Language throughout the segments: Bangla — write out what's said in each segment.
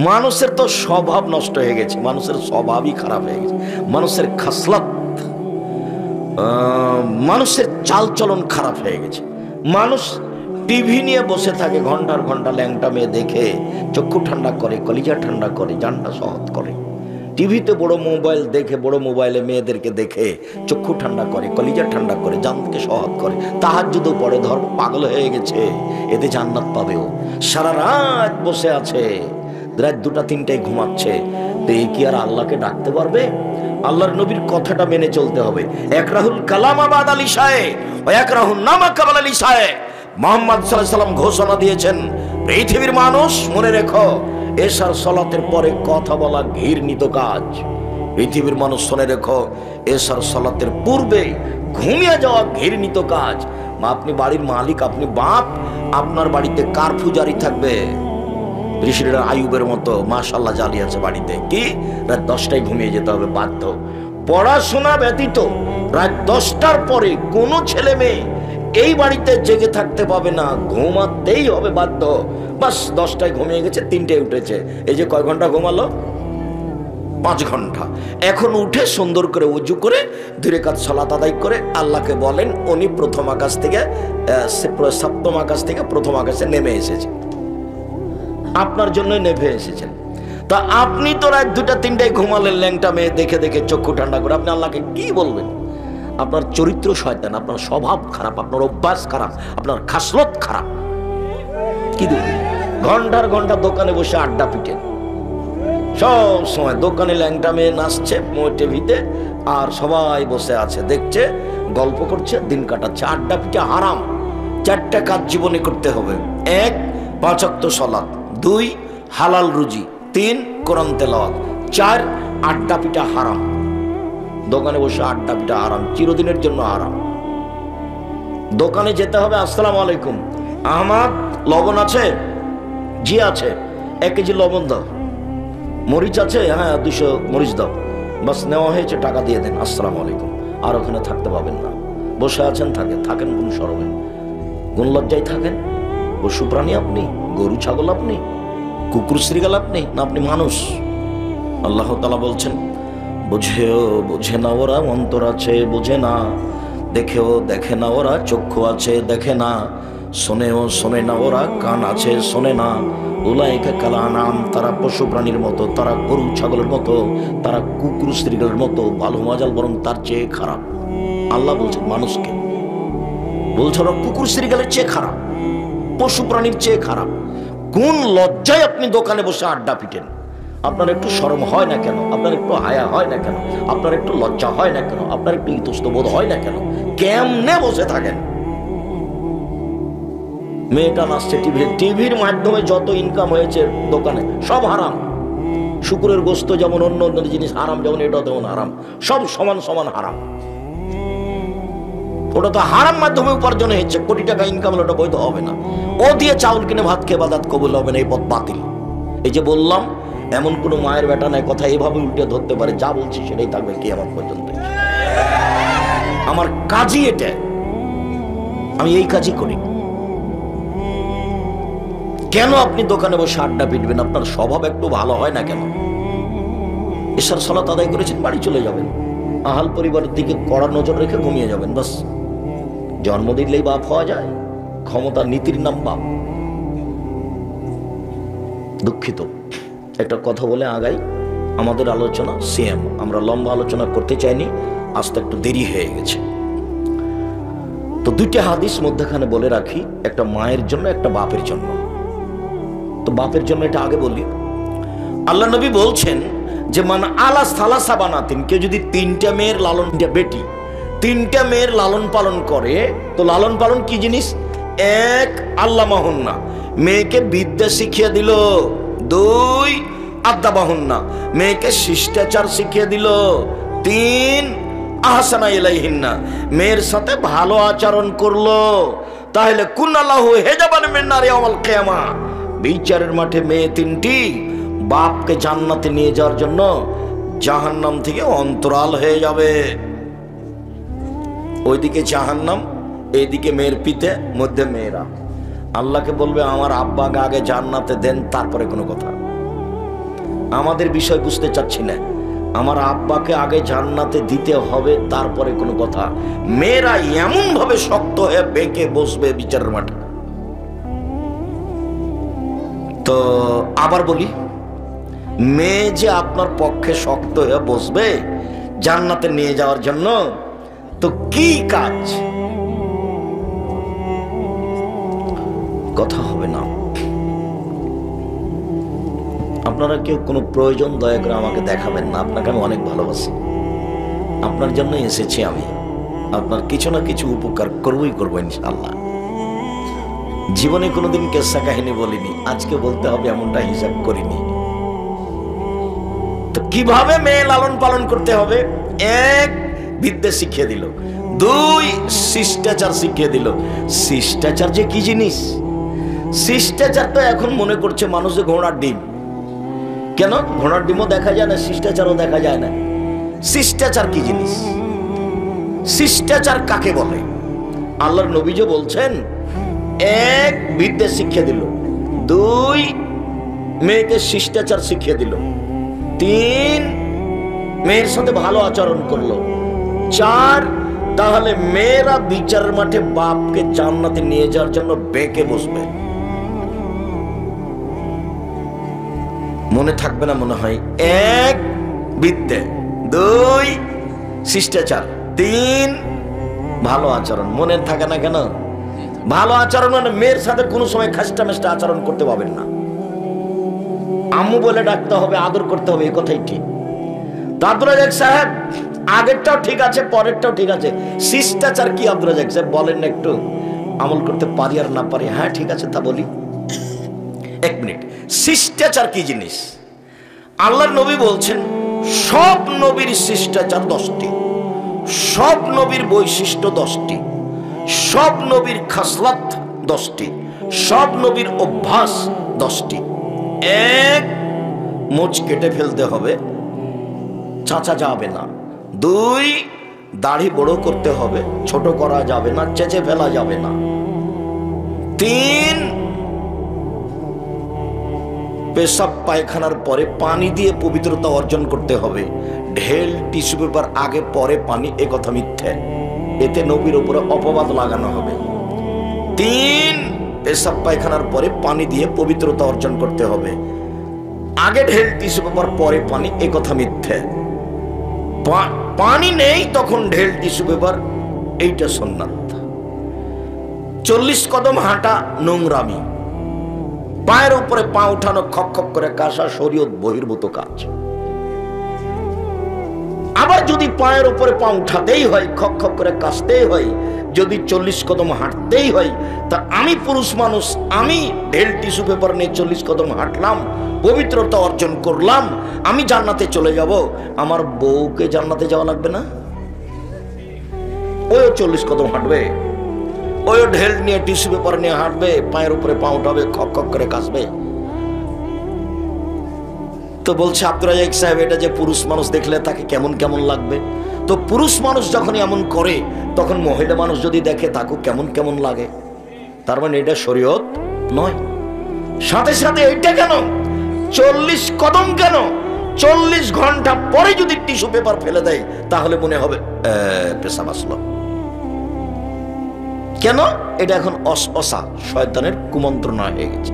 মানুষের তো স্বভাব নষ্ট হয়ে গেছে, মানুষের স্বভাবই খারাপ হয়ে গেছে, মানুষের খাসলত, মানুষের চালচলন খারাপ হয়ে গেছে। মানুষ টিভি নিয়ে বসে থাকে ঘন্টার ঘন্টা, ল্যাংটা মেয়ে দেখে চক্ষু ঠান্ডা করে, কলিজা ঠান্ডা করে, জানটা সহজ করে। টিভিতে বড় মোবাইল দেখে, বড় মোবাইলে মেয়েদেরকে দেখে চক্ষু ঠান্ডা করে, কলিজা ঠান্ডা করে, জানকে সহজ করে। তাহাজ্জুদও পড়ে, ধর্ম পাগল হয়ে গেছে, এতে জান্নাত পাবেও। সারা রাত বসে আছে, রাত 2টা 3টায় ঘুমাচ্ছে, তো এই কি আর আল্লাহকে ডাকতে পারবে? আল্লাহর নবীর কথাটা মেনে চলতে হবে। একরাহুল কালাম আবাদ আলী শাহে ও একরাহুল নামা কাবাল আলী শাহে। মুহাম্মদ সাল্লাল্লাহু আলাইহি সাল্লাম ঘোষণা দিয়েছেন, পৃথিবীর মানুষ মনে রেখো, এশার সালাতের পরে কথা বলা ঘৃণিত কাজ। পৃথিবীর মানুষ শুনে রেখো, এশার সালাতের পূর্বে ঘুমিয়ে যাওয়া ঘৃণিত কাজ। আপনি বাড়ির মালিক, আপনি বাপ, আপনার বাড়িতে কারফিউ জারি থাকবে। ঋষিরা আইয়ুবের মতো মাশাআল্লাহ জালি আছে বাড়িতে, কি রাত 10টায় ঘুমিয়ে যেতে হবে বাধ্য। পড়াশোনা ব্যতীত রাত 10টার পরে কোনো ছেলে মেয়ে এই বাড়িতে জেগে থাকতে পাবে না, ঘুমাতেই হবে বাধ্য। বাস 10টায় ঘুমিয়ে গেছে, 3টায় উঠেছে, এই যে কয় ঘন্টা ঘুমালো? 5 ঘন্টা। এখন উঠে সুন্দর করে উজু করে 2 রাকাত সালাত আদায় করে আল্লাহকে বলেন, উনি প্রথম আকাশ থেকে 7ম আকাশ থেকে প্রথম আকাশে নেমে এসেছে, আপনার জন্য নেমে এসেছেন। তা আপনি তো রাত 2টা 3টায় ঘুমালেন ল্যাংটা মেয়ে দেখে দেখে চক্ষু ঠান্ডা করে, আপনি আল্লাহকে কি বলবেন? আপনার চরিত্র শয়তান, আপনার স্বভাব খারাপ, আপনার অভ্যাস খারাপ, আপনার খাসলত খারাপ। কি দেখবেন? ঘন্টার ঘন্টা দোকানে বসে আড্ডা পিটেন, সব সময় দোকানে ল্যাংটা মেয়ে নাচছে টিভিতে, আর সবাই বসে আছে দেখছে, গল্প করছে, দিন কাটাচ্ছে। আড্ডা পিটে হারাম। 4টা কাজ জীবনে করতে হবে। 1 5 ওয়াক্ত সালাত, 2 হালাল রুজি, 3 কোরআন তেলাওয়াত, 4 আড্ডা পিটা হারাম। দোকানে বসে আড্ডা পিটা হারাম, চিরদিনের জন্য হারাম। দোকানে যেতে হবে, আসসালামু আলাইকুম, আহমদ লবণ আছে? জি আছে। 1 কেজি লবণ দাও। মরিচ আছে? হ্যাঁ 200 মরিচ দাও। বাস নেওয়া হয়েছে, টাকা দিয়ে দেন, আসসালামু আলাইকুম। আর ওখানে থাকতে পাবেন না। বসে আছেন, থাকেন কোন শরমে, কোন লজ্জায় থাকেন? পশু প্রাণী আপনি? গরু ছাগল আপনি? কুকুর শ্রীগাল আপনি? না আপনি মানুষ? আল্লাহ তাআলা বলছেন, বোঝে না ওরা, অন্তর আছে বোঝে না, দেখে না ওরা, চক্ষু আছে দেখে না, শোনে না ওরা, কান আছে শোনে না। উলাইকা কাল আনাম, তারা পশু প্রাণীর মতো, তারা গরু ছাগলের মতো, তারা কুকুর শ্রীগালের মতো, ভালো মজাল বরং তার চেয়ে খারাপ। আল্লাহ বলছেন মানুষকে, বলছে ওরা কুকুর শ্রীগালের চেয়ে খারাপ, পশু প্রাণীর চেয়ে খারাপ। কোন লজ্জায় আপনি দোকানে বসে আড্ডা পিটেন? আপনার একটু শরম হয় না কেন? আপনার একটু হায়া হয় না কেন? আপনার একটু লজ্জা হয় না কেন? আপনার একটু ইতস্তবোধ হয় না কেন? কেমনে বসে থাকেন? মেয়েটা নাচছে টিভির মাধ্যমে যত ইনকাম হয়েছে দোকানে সব হারাম। শুকুরের গোস্ত যেমন অন্য অন্য জিনিস হারাম, যেমন এটা তেমন হারাম, সব সমান সমান হারাম। ওটা তো হারাম মাধ্যমে উপার্জন হয়েছে, কোটি টাকা ইনকাম হলে ওটা বৈধ হবে না। ও দিয়ে চাউল কিনে ভাত খেয়ে বাদাত কবুল হবে না, এই পথ বাতিল। এই যে বললাম, এমন কোনো মায়ের বেটা নাই কথা এভাবে উল্টে ধরতে পারে, যা বলছি সেটাই থাকবে কিয়ামত পর্যন্ত। আমার কাজই এটা, আমি এই কাজই করি। কেন আপনি দোকানে বসে আড্ডা পিটবেন? আপনার স্বভাব একটু ভালো হয় না কেন? এশার সালাত আদায় করেছেন, বাড়ি চলে যাবেন, আহাল পরিবারের দিকে কড়া নজর রেখে ঘুমিয়ে যাবেন, বাস। জন্ম দিলেই বাপ হওয়া যায়? ক্ষমতা নীতির নাম বাপ। দুঃখিত, একটা কথা বলে আগাই। আমাদের আলোচনা সেম, আমরা লম্বা আলোচনা করতে চাইনি, আজকে একটু দেরি হয়ে গেছে। তো 2টা হাদিস মধ্যখানে বলে রাখি, একটা মায়ের জন্য, একটা বাপের জন্য। তো বাপের জন্য এটা আগে বলি। আল্লাহ নবী বলছেন যে মান আলা সালাসা বানাতিন, কেউ যদি 3টা মেয়ের লালন, বেটি 3টা মেয়ের লালন পালন করে, তো লালন পালন কি জিনিস? 1 আল্লামাহুন্না, মেয়েকে বিদ্যা শিখিয়ে দিল। 2 আদাবাহুন্না, মেয়েকে শিষ্টাচার শিখিয়ে দিল। 3 আহসানা ইলাইহিন্না, মেয়ের সাথে ভালো আচরণ করলো। তাহলে কুনাল্লাহু হিজাবান মিন নারি ইয়াউমাল কিয়ামা, বিচারের মাঠে মেয়ে 3টি বাপকে জান্নাতে নিয়ে যাওয়ার জন্য জাহান্নাম থেকে অন্তরাল হয়ে যাবে। ওইদিকে জাহান্নাম, এইদিকে মেয়ের পিতে, মধ্যে মেয়েরা। আল্লাহকে বলবে আমার আব্বাকে আগে জান্নাতে দেন, তারপরে কোনো কথা। আমাদের বিষয় বুঝতে চাচ্ছি না। আমার আব্বাকে আগে জান্নাতে দিতে হবে, তারপরে কোনো কথা। মেয়েরা এমন ভাবে শক্ত হয়ে বেঁকে বসবে বিচারের মাঠে। তো আবার বলি, মেয়ে যে আপনার পক্ষে শক্ত হয়ে বসবে জান্নাতে নিয়ে যাওয়ার জন্য, তো কি কাজ? কথা হবে না। আপনারা কেউ কোনো প্রয়োজন দয়া করে আমাকে দেখাবেন না। আপনাকে আমি অনেক ভালোবাসি, আপনার জন্য এসেছি আমি। আপনার কিছু না কিছু উপকার করবই করবো ইনশাআল্লাহ। জীবনে কোনোদিন কেসা কাহিনী বলিনি, আজকে বলতে হবে এমনটা হিসাব করিনি। তো কিভাবে মেয়ে লালন পালন করতে হবে? এক, বিদ্যা শিখিয়ে দিল। দুই, শিষ্টাচার শিখিয়ে দিল। শিষ্টাচার যে কি জিনিস? শিষ্টাচার তো এখন মনে করছে মানুষ যে ঘোড়ার ডিম। কেন? ঘোড়ার ডিমও দেখা যায় না, শিষ্টাচারও দেখা যায় না। শিষ্টাচার কি জিনিস? শিষ্টাচার কাকে বলে? আল্লাহর নবী যে বলছেন, এক, বিদ্যা শিখিয়ে দিল। দুই, মেয়েকে শিষ্টাচার শিখিয়ে দিল। তিন, মেয়ের সাথে ভালো আচরণ করলো। চার, তাহলে মেয়েরা বিচারের মাঠে বাপকে জান্নাতে নিয়ে যাওয়ার জন্য বেঁকে বসবে। মনে থাকবে না মনে হয়? এক, বিদ্যা। দুই, শিষ্টাচার। তিন, ভালো আচরণ। মনে থাকে না কেন? ভালো আচরণ মানে মেয়ের সাথে কোনো সময় খাস্টা মেস্টা আচরণ করতে পারবেন না। আম্মু বলে ডাকতে হবে, আদর করতে হবে, এই কথাই ঠিক। আব্দুর রাজ্জাক সাহেব, আগেরটাও ঠিক আছে, পরেরটাও ঠিক আছে। শিষ্টাচার কি আব্দুর রাজ্জাক সাহেব বলেন না একটু? আমল করতে পারি আর না পারি, হ্যাঁ ঠিক আছে তা বলি। এক মিনিট, শিষ্টাচার কি জিনিস? আল্লাহর নবী বলছেন, সব নবীর শিষ্টাচার 10টি, সব নবীর বৈশিষ্ট্য 10টি, সব নবীর খাসলাত 10টি, সব নবীর অভ্যাস 10টি। এক, মোচ কেটে ফেলতে হবে, চাচা যাবে না। দুই, দাড়ি বড় করতে হবে, ছোট করা যাবে না, চেঁচে ফেলা যাবে না। তিন, পেশাব পায়খানার পরে পানি দিয়ে পবিত্রতা অর্জন করতে হবে। ঢেল, টিস্যু পেপার আগে পরে পানি, এ কথা মিথ্যে, এতে নবীর উপরে অপবাদ লাগানো হবে। তিন, পেশাব পায়খানার পরে পানি দিয়ে পবিত্রতা অর্জন করতে হবে। আগে ঢেল, টিস্যু পেপার পরে পানি, এ কথা মিথ্যে। পানি নেই তখন ঢেল, টিস্যু পেপার, এইটা সুন্নাত। 40 কদম হাঁটা নোংরামি, পায়ের উপরে পা উঠানো, খপ খপ করে কাশা শরীয়ত বহির্ভূত কাজ। আবার যদি পায়ের উপরে পা উঠাতেই হয়, খপ খপ করে কাশতেই হয়, যদি 40 কদম হাঁটতেই হয়, তা আমি পুরুষ মানুষ, আমি ঢেল টিস্যু পেপার নিয়ে 40 কদম হাঁটলাম, পবিত্রতা অর্জন করলাম, আমি জান্নাতে চলে যাব। আমার বউকে জান্নাতে যাওয়া লাগবে না? ওই 40 কদম হাঁটবে, ওই ঢেল নিয়ে টিস্যু পেপার নিয়ে হাঁটবে, পায়ের উপরে পা উঠাবে, খপ খপ করে কাশবে। তো বলছে আব্দুর রাজ্জাক সাহেব, এটা যে পুরুষ মানুষ দেখলে তাকে কেমন কেমন লাগবে? তো পুরুষ মানুষ যখন এমন করে, তখন মহিলা মানুষ যদি দেখে তাকে কেমন কেমন লাগে? তার মানে এটা শরীয়ত নয়। সাথে সাথে এটা কেন 40 কদম কেন? 40 ঘন্টা পরে যদি টিস্যু পেপার ফেলে দেয়, তাহলে মনে হবে পেশাব আসলো। কেন? এটা এখন অসা শয়তানের কুমন্ত্রণা হয়ে গেছে।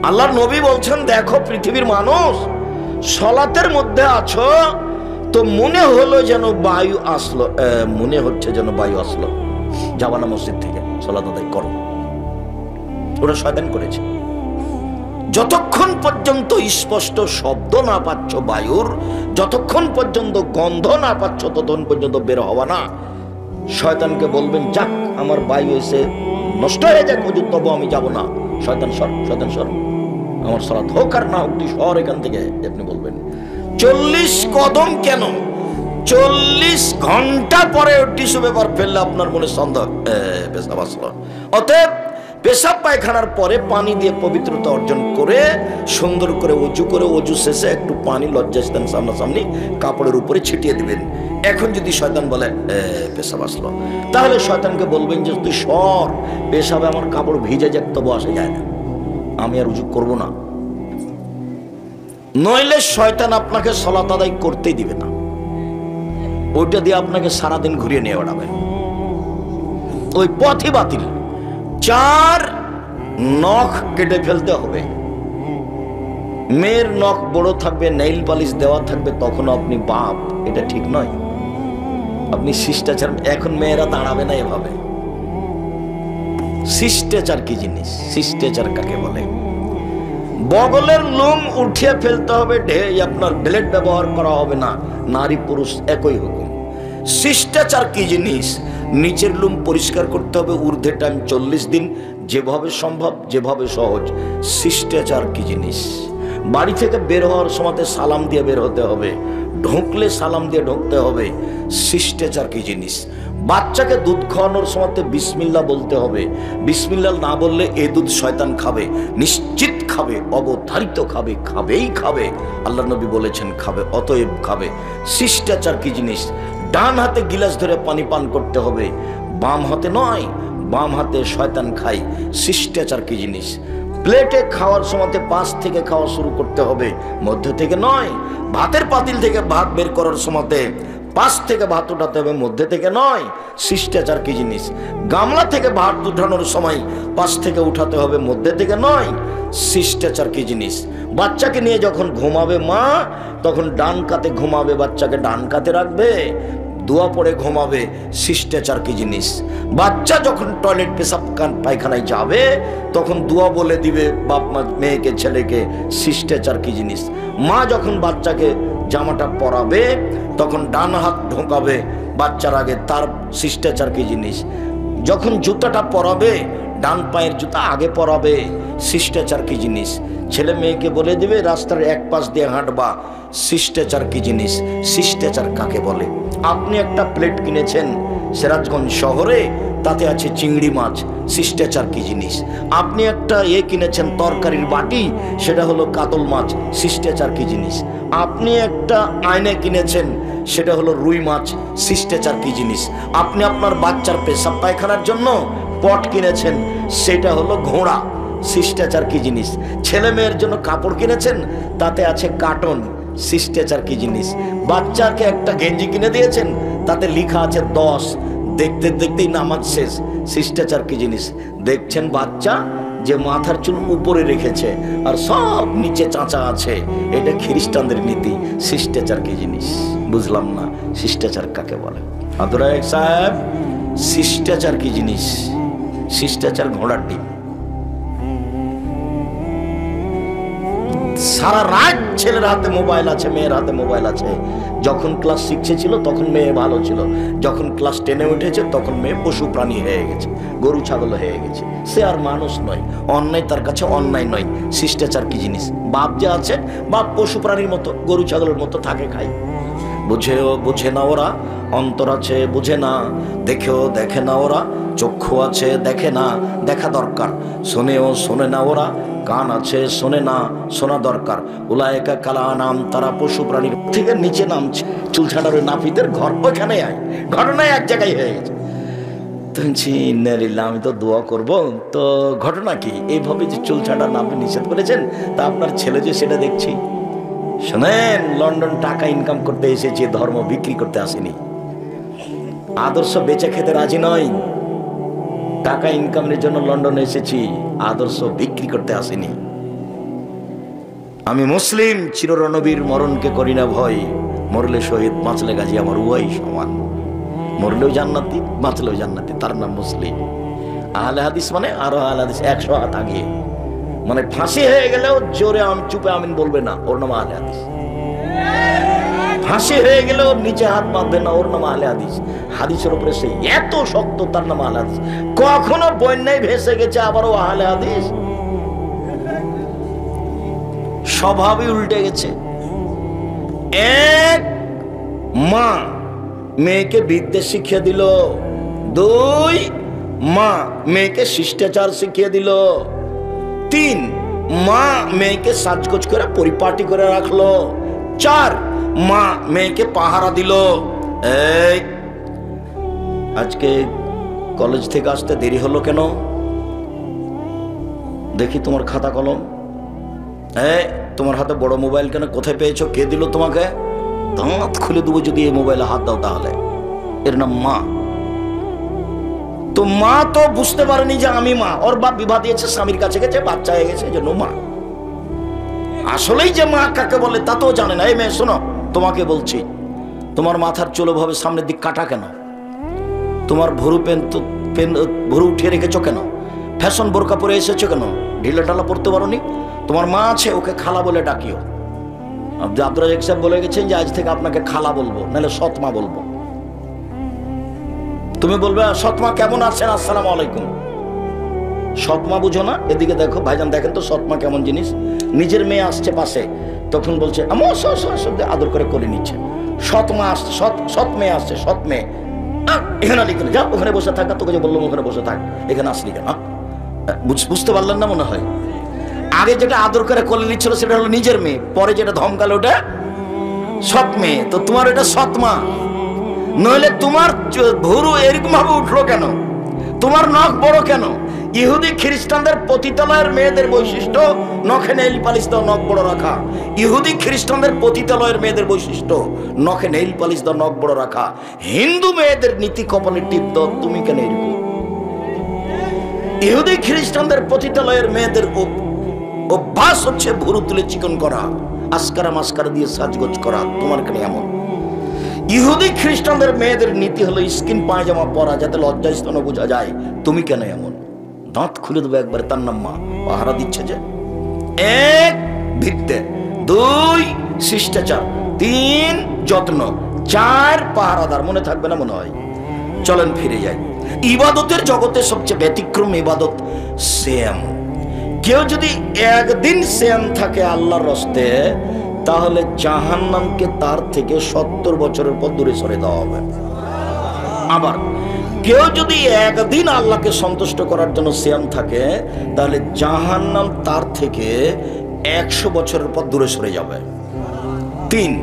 আল্লাহর নবী বলছেন, দেখো পৃথিবীর মানুষ, সলাতের মধ্যে আছো তো মনে হলো যেন বায়ু আসলো, মনে হচ্ছে যেন বায়ু আসলো, যাবা না মসজিদ থেকে, সলাত আদায় করো। ওরা শয়তান করেছে। যতক্ষণ পর্যন্ত স্পষ্ট শব্দ না পাচ্ছ বায়ুর, যতক্ষণ পর্যন্ত গন্ধ না পাচ্ছ, ততক্ষণ পর্যন্ত বের হওয়া না। শয়তানকে বলবেন, যাক আমার বায়ু এসে নষ্ট হয়ে যাক, হুজুর তবু আমি যাব না। শয়তান সর, শয়তান সর, আমার সালাত হোক আর না হোক, তুই সর এখান থেকে। আপনি বলবেন 40 কদম কেন? 40 ঘন্টা পরে টিস্যু পেপার ফেললে আপনার মনে সন্দেহ পেশাব আসলো। অতএব পেশাব পায়খানার পরে পানি দিয়ে পবিত্রতা অর্জন করে সুন্দর করে অজু করে, অজু শেষে একটু পানি লজ্জাস্থান সামনাসামনি কাপড়ের উপরে ছিটিয়ে দিবেন। এখন যদি শয়তান বলে পেশাব আসলো, তাহলে শয়তানকে বলবেন যে তুই সর, পেশাবে আমার কাপড় ভিজে যাক তবু আসে যায় না, আমি আর উজু করবো না। নইলে শয়তান আপনাকে সালাত আদায় করতেই দিবে না, ওইটা দিয়ে আপনাকে সারাদিন ঘুরিয়ে নিয়ে বেড়াবে, ওই পথই বাতিল। 4 নখ কেটে ফেলতে হবে। মেয়ের নখ বড় থাকবে, নেইল পালিশ দেওয়া থাকবে, তখন আপনি বাপ, এটা ঠিক নয়। আপনি শিষ্টাচার, এখন মেয়েরা দাঁড়াবে না এভাবে। শিষ্টাচার কি জিনিস? শিষ্টাচার কাকে বলে? বগলের লোম উঠিয়ে ফেলতে হবে, আপনার ব্লেড ব্যবহার করা হবে না, নারী পুরুষ একই হুকুম। শিষ্টাচার কি জিনিস? নিচের লোম পরিষ্কার করতে হবে, ঊর্ধ্বে টাইম 40 দিন, যেভাবে সম্ভব, যেভাবে সহজ। শিষ্টাচার কি জিনিস? বাড়ি থেকে বের হওয়ার সময় সালাম দিয়ে বের হতে হবে, ঢুকলে সালাম দিয়ে ঢুকতে হবে। শিষ্টাচার কি জিনিস? বাচ্চাকে দুধ খাওয়ানোর সময় বিসমিল্লাহ বলতে হবে, বিসমিল্লাহ না বললে এ দুধ শয়তান খাবে, নিশ্চিত খাবে, অবধারিত খাবে, খাবেই খাবে। আল্লাহ নবী বলেছেন খাবে, অতএব খাবে। শিষ্টাচার কি জিনিস? ডান হাতে গিলাস ধরে পানি পান করতে হবে, বাম হাতে নয়, বাম হাতে শয়তান খায়। শিষ্টাচার কি জিনিস? প্লেটে খাওয়ার সময় পাশ থেকে খাওয়া শুরু করতে হবে, মধ্য থেকে নয়। ভাতের পাতিল থেকে ভাত বের করার সময় পাশ থেকে ভাত উঠাতে হবে, মধ্যে থেকে নয়। শিষ্টাচার কি জিনিস? গামলা থেকে ভাত উঠানোর সময় পাশ থেকে উঠাতে হবে, মধ্যে থেকে নয়। শিষ্টাচার কি জিনিস? বাচ্চাকে নিয়ে যখন ঘুমাবে মা, তখন ডান কাতে ঘুমাবে, বাচ্চাকে ডান কাতে রাখবে, দোয়া পড়ে ঘুমাবে। শিষ্টাচার কি জিনিস? বাচ্চা যখন টয়লেট পেশাব পায়খানায় যাবে, তখন দোয়া বলে দিবে বাপ মা মেয়েকে, ছেলেকে। শিষ্টাচার কি জিনিস? মা যখন বাচ্চাকে জামাটা পরাবে, তখন ডান হাত ঢোকাবে বাচ্চার আগে, তার শিষ্টাচার কি জিনিস? যখন জুতাটা পরাবে, ডান পায়ের জুতা আগে পরাবে। শিষ্টাচার কি জিনিস? ছেলে মেয়েকে বলে দিবে রাস্তার এক পাশ দিয়ে হাঁটবা। শিষ্টাচার কি জিনিস? শিষ্টাচার কাকে বলে? আপনি একটা প্লেট কিনেছেন সিরাজগঞ্জ শহরে, তাতে আছে চিংড়ি মাছ। শিষ্টাচার কি জিনিস? আপনি একটা কিনেছেন তরকারির বাটি, সেটা হলো কাতল মাছ। শিষ্টাচার কি জিনিস? আপনি একটা আয়না কিনেছেন, সেটা হলো রুই মাছ। শিষ্টাচার কি জিনিস? আপনি আপনার বাচ্চার পেশাব পায়খানার জন্য পট কিনেছেন, সেটা হলো ঘোড়া। শিষ্টাচার কি জিনিস? ছেলে মেয়ের জন্য কাপড় কিনেছেন, তাতে আছে কার্টন। শিষ্টাচার কি জিনিস? বাচ্চাকে একটা গেঞ্জি কিনে দিয়েছেন, তাতে লেখা আছে 10, দেখতে দেখতেই নামাজ শেষ। শিষ্টাচার কি জিনিস? দেখছেন বাচ্চা যে মাথার চুল উপরে রেখেছে আর সব নিচে চাঁচা আছে, এটা খ্রিস্টানদের নীতি। শিষ্টাচার কি জিনিস? বুঝলাম না, শিষ্টাচার কাকে বলে? আদরায়েক সাহেব, শিষ্টাচার কি জিনিস? শিষ্টাচার ঘোড়ার ডিম। সারা রাত ছেলের হাতে মোবাইল আছে, মেয়ের হাতে মোবাইল আছে। যখন ক্লাস 6-এ ছিল তখন মেয়ে ভালো ছিল, যখন ক্লাস 10-এ উঠেছে তখন মেয়ে পশু প্রাণী হয়ে গেছে, গরু ছাগল হয়ে গেছে। সে আর মানুষ নয়, অন্যায় তার কাছে অন্যায় নয়। শিষ্টাচার কি জিনিস? বাপ যে আছে, বাপ পশু প্রাণীর মতো, গরু ছাগলের মতো থাকে, খায়। বুঝে না ওরা, অন্তর আছে বুঝে না, দেখেও দেখে না ওরা, চক্ষু আছে দেখে না, দেখা দরকার। শোনেও শোনে না ওরা, কান আছে শোনে না, শোনা দরকার। উলায়েকা কালা নাম, তারা পশু প্রাণীর থেকে নিচে নামছে। চুল ছাড়ার ওই নাপিতের ঘর ওইখানে আয়, ঘটনায় এক জায়গায় হয়ে গেছে। আমি তো দোয়া করব, তো ঘটনা কি? এইভাবে যে চুল ছাড়া নাপি নিষেধ করেছেন, তা আপনার ছেলে যে সেটা দেখছি। শোনেন, লন্ডন টাকা ইনকাম করতে এসেছি, ধর্ম বিক্রি করতে আসেনি। আদর্শ বেচে খেতে রাজি নয়। টাকা ইনকামের জন্য লন্ডনে এসেছি, আদর্শ বিক্রি করতে আসেনি। আমি মুসলিম, চিরনবীর মরণকে করি না ভয়। মরলে শহীদ, বাঁচলে গাজী, আমার উভয় সমান। মরলেও জান্নাতি, বাঁচলেও জান্নাতি, তার নাম মুসলিম। আহলে হাদিস মানে আরো আহলে হাদিস 100 হাত আগে, মানে ফাঁসি হয়ে গেলেও জোরে চুপে আমিন বলবে না, ওর নাম আহলে হাদিস। ফাঁসি হয়ে গেলেও নিচে হাত বাঁধবে না, ওর নাম আহলে হাদিস। হাদিসের উপরে সে এত শক্ত, তার নাম আহলে হাদিস। কখনো বন্যায় ভেসে গেছে, আবারও আহলে হাদিস। স্বভাবই উল্টে গেছে। এক, মা মেয়েকে বিদ্যে শিখিয়ে দিল। 2, মা মেয়েকে শিষ্টাচার শিখিয়ে দিল। 3, মা মেয়েকে সাজগোজ করে পরিপাটি করে রাখলো। 4, মা মেয়েকে পাহারা দিল। এই আজকে কলেজ থেকে আসতে দেরি হলো কেন? দেখি তোমার খাতা কলম। তোমার হাতে বড় মোবাইল কেন, কোথায় পেয়েছো, কে দিল তোমাকে? দাঁত খুলে দেবো যদি এই মোবাইলে হাত দাও তাহলে। এর নাম মা। তো মা তো বুঝতে পারেনি যে আমি মা, ওর বাপ বিবাহ দিয়েছে, স্বামীর কাছে গেছে, বাচ্চা হয়ে গেছে, এই জন্য মা। আসলেই যে মা কাকে বলে তা তো জানে না। এই মেয়ে শোনো, তোমাকে বলছি, তোমার মাথার চুলো ভাবে সামনের দিক কাটা কেন? তোমার ভরু ভরু উঠিয়ে রেখেছো কেন? ফ্যাশন বোরকা পরে এসেছো কেন? ঢিলা ঢালা পড়তে পারোনি? তোমার মা আছে, ওকে খালা বলে ডাকিও। আব্দুর রাজাক সাহেব বলে গেছেন যে আজ থেকে আপনাকে খালা বলবো, নাহলে সৎমা বলবো। তুমি বলবে সৎমা কেমন আছেন, আসসালামু আলাইকুম। সৎমা বুঝো না? এদিকে দেখো ভাইজান, দেখেন তো সৎমা কেমন জিনিস। নিজের মেয়ে আসছে পাশে, তখন বলছে আদর করে কোলে নিচ্ছে। সৎমা আসছে, সৎ মেয়ে আসছে, সৎ মেয়ে, এখানে লিখে যা, ওখানে বসে থাকা, তোকে যে বললাম ওখানে বসে থাক, এখানে আসলি কেন? বুঝতে পারলেন না মনে হয়? আগে যেটা আদর করে কোলে নিচ্ছিল সেটা হলো নিজের মেয়ে, পরে যেটা ধমকালো ওটা সৎ মেয়ে। তো তোমার এটা সৎমা, নইলে তোমার ভুরু এরকম ভাবে উঠলো কেন? তোমার নখ বড় কেন? ইহুদি খ্রিস্টানদের পতিতালয়ের মেয়েদের বৈশিষ্ট্য নখে নেইল পালিশ দাও, নখ বড় রাখা। ইহুদি খ্রিস্টানদের পতিতালয়ের মেয়েদের বৈশিষ্ট্য নখে নেইল পালিশ দাও, নখ বড় রাখা। হিন্দু মেয়েদের নীতি কপালে টিপ দাও, তুমি কেন এরকম? ইহুদি খ্রিস্টানদের পতিতালয়ের মেয়েদের অভ্যাস হচ্ছে ভুরু তুলে চিকন করা, আসকারা মাস্কারা দিয়ে সাজগোজ করা, তোমার কেন এমন? ইহুদি খ্রিস্টানদের মেয়েদের নীতি হলো স্কিন পায়জামা পরা যাতে লজ্জা স্তন বোঝা যায়, তুমি কেন এমন? দাঁত খুলে দেবো একবারে। তার নাম মা। পাহারা দিচ্ছে যে, 1 ভিত্তে, 2 শিষ্টাচার, 3 যত্ন, 4 পাহারাদার। মনে থাকবে না মনে হয়? চলেন ফিরে যাই। ইবাদতের জগতে সবচেয়ে ব্যতিক্রম ইবাদত সিয়াম। কেউ যদি একদিন সিয়াম থাকে আল্লাহর রস্তে, তাহলে জাহান্নামকে তার থেকে 70 বছরের পর দূরে সরে দেওয়া হবে। আবার কেউ যদি একদিন আল্লাহকে সন্তুষ্ট করার জন্য সিয়াম থাকে, তাহলে জাহান্নাম তার থেকে 100 বছরের পর দূরে সরে যাবে। 3,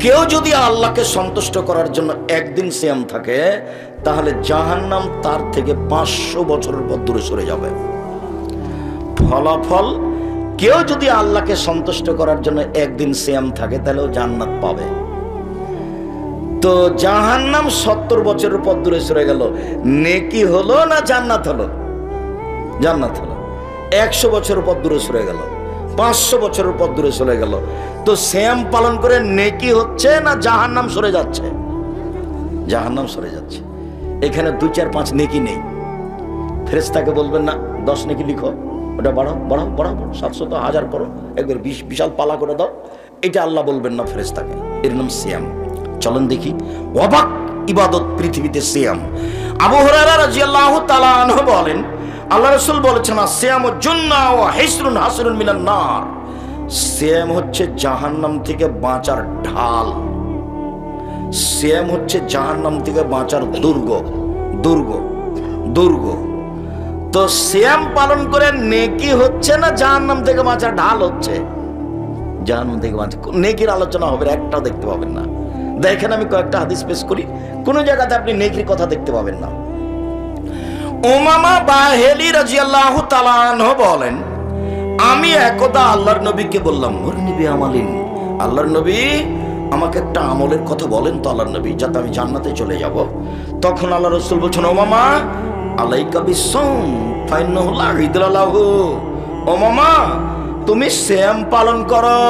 কেউ যদি আল্লাহকে সন্তুষ্ট করার জন্য একদিন সিয়াম থাকে, তাহলে জাহান্নাম তার থেকে 500 বছরের পর দূরে সরে যাবে। ফলাফল, কেউ যদি আল্লাহকে সন্তুষ্ট করার জন্য একদিন সিয়াম থাকে, তাহলে ও জান্নাত পাবে। তো জাহান্নাম 70 বছরের পর দূরে সরে গেল, নেকি হলো না জান্নাত হলো? জান্নাত হলো। 100 বছরের পর দূরে সরে গেল, 500 বছরের পর দূরে চলে গেল। তো সিয়াম পালন করে নেকি হচ্ছে না জাহান্নাম সরে যাচ্ছে? জাহান্নাম সরে যাচ্ছে। এখানে 2, 4, 5 নেকি নেই। ফেরেশতাকে বলবেন না 10 নেকি লিখো, ওটা বাড়াও বাড়াও বাড়াও, 700 1000 করো, একবার বিশাল পালা করে দাও, এটা আল্লাহ বলবেন না ফেরেশতাকে। এর নাম সিয়াম। চলেন দেখি অবাক ইবাদত পৃথিবীতে সিয়াম। আবু হুরায়রা রাদিয়াল্লাহু তাআলা আনহু বলেন, আল্লাহ রাসূল বলেছেন, সিয়ামুজ জুন্নাহ ওয়া হিসরুন হাসরুন মিনান নার। সিয়াম হচ্ছে জাহান্নাম থেকে বাঁচার ঢাল। সিয়াম হচ্ছে জাহান্নাম থেকে বাঁচার দুর্গ দুর্গ দুর্গ। তো সিয়াম পালন করে নেকি হচ্ছে না জাহান্নাম থেকে বাঁচার ঢাল হচ্ছে? জাহান্নাম থেকে বাঁচা। নেকির আলোচনা হবে, একটাও দেখতে পাবেন না। দেখেন আমি কয়েকটা হাদিস পেশ করি, কোন জায়গাতে আপনি নেকির কথা দেখতে পাবেন না। উমামা বাহেলি রাদিয়াল্লাহু তাআলা আনহু বলেন, আমি একদা আল্লাহর নবীকে বললাম, মুরনি বিআমালিন, আল্লাহর নবী আমাকে একটা আমলের কথা বলেন তো আল্লাহর নবী, যাতে আমি জান্নাতে চলে যাব। তখন আল্লাহ রাসূল বলছেন, উমামা আলাইকা বিসসাম ফাইন্নাহু লা ইদলা লাহু। উমামা তুমি সিয়াম পালন করো।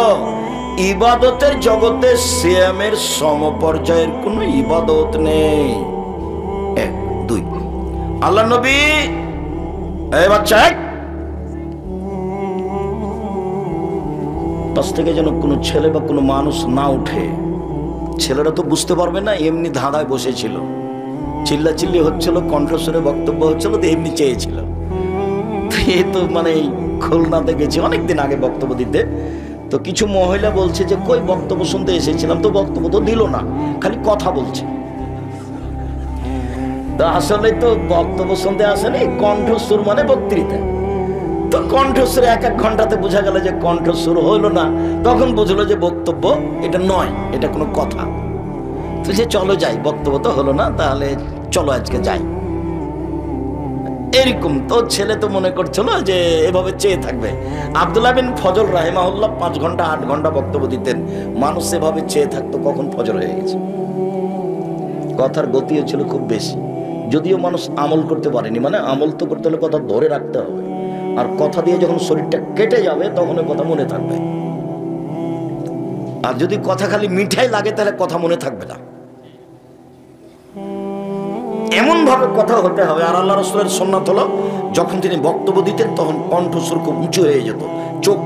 ইবাদতের জগতে সিয়ামের সমপর্যায়ের কোনো ইবাদত নেই। 1, 2 আল্লাহ নবী, এই বাচ্চা, পাশ থেকে যেন কোনো ছেলে বা কোনো মানুষ না উঠে। ছেলেরা তো বুঝতে পারবে না, এমনি ধাঁধায় বসেছিল, চিল্লাচিল্লি হচ্ছিল, কণ্ঠস্বরে বক্তব্য হচ্ছিল, তো এমনি চেয়েছিল। এ তো মানে খুলনাতে গেছি অনেকদিন আগে বক্তব্য দিতে, তো কিছু মহিলা বলছে যে কই বক্তব্য শুনতে এসেছিলাম, তো বক্তব্য তো দিল না, খালি কথা বলছে। তো আসলে তো বক্তব্য শুনতে আসেনি, কণ্ঠস্বর মানে বক্তৃতা। তো কণ্ঠস্বর 1-1 ঘন্টাতে বোঝা গেল যে কণ্ঠস্বর হইলো না, তখন বুঝলো যে বক্তব্য এটা নয়, এটা কোনো কথা। তো যে চলো যাই, বক্তব্য তো হলো না, তাহলে চলো আজকে যাই। এরকম তো ছেলে তো মনে করছিল যে এভাবে চেয়ে থাকবে। আব্দুল্লাহ বিন ফজল রাহিমাহুল্লাহ 5 ঘন্টা 8 ঘন্টা বক্তব্য দিতেন, মানুষ এভাবে চেয়ে থাকতো কখন ফজর হয়ে গেছে। কথার গতিও ছিল খুব বেশি, যদিও মানুষ আমল করতে পারেনি। মানে আমল তো করতে হলে কথা ধরে রাখতে হবে, আর কথা দিয়ে যখন শরীরটা কেটে যাবে তখন ওই কথা মনে থাকবে। আর যদি কথা খালি মিঠাই লাগে তাহলে কথা মনে থাকবে না। এমন ভাবে কথা হতে হবে। আর আল্লাহ রাসূলের সুন্নাত হলো যখন তিনি বক্তব্য দিতেন তখন কণ্ঠস্বর খুব উঁচু হয়ে যেত, চোখ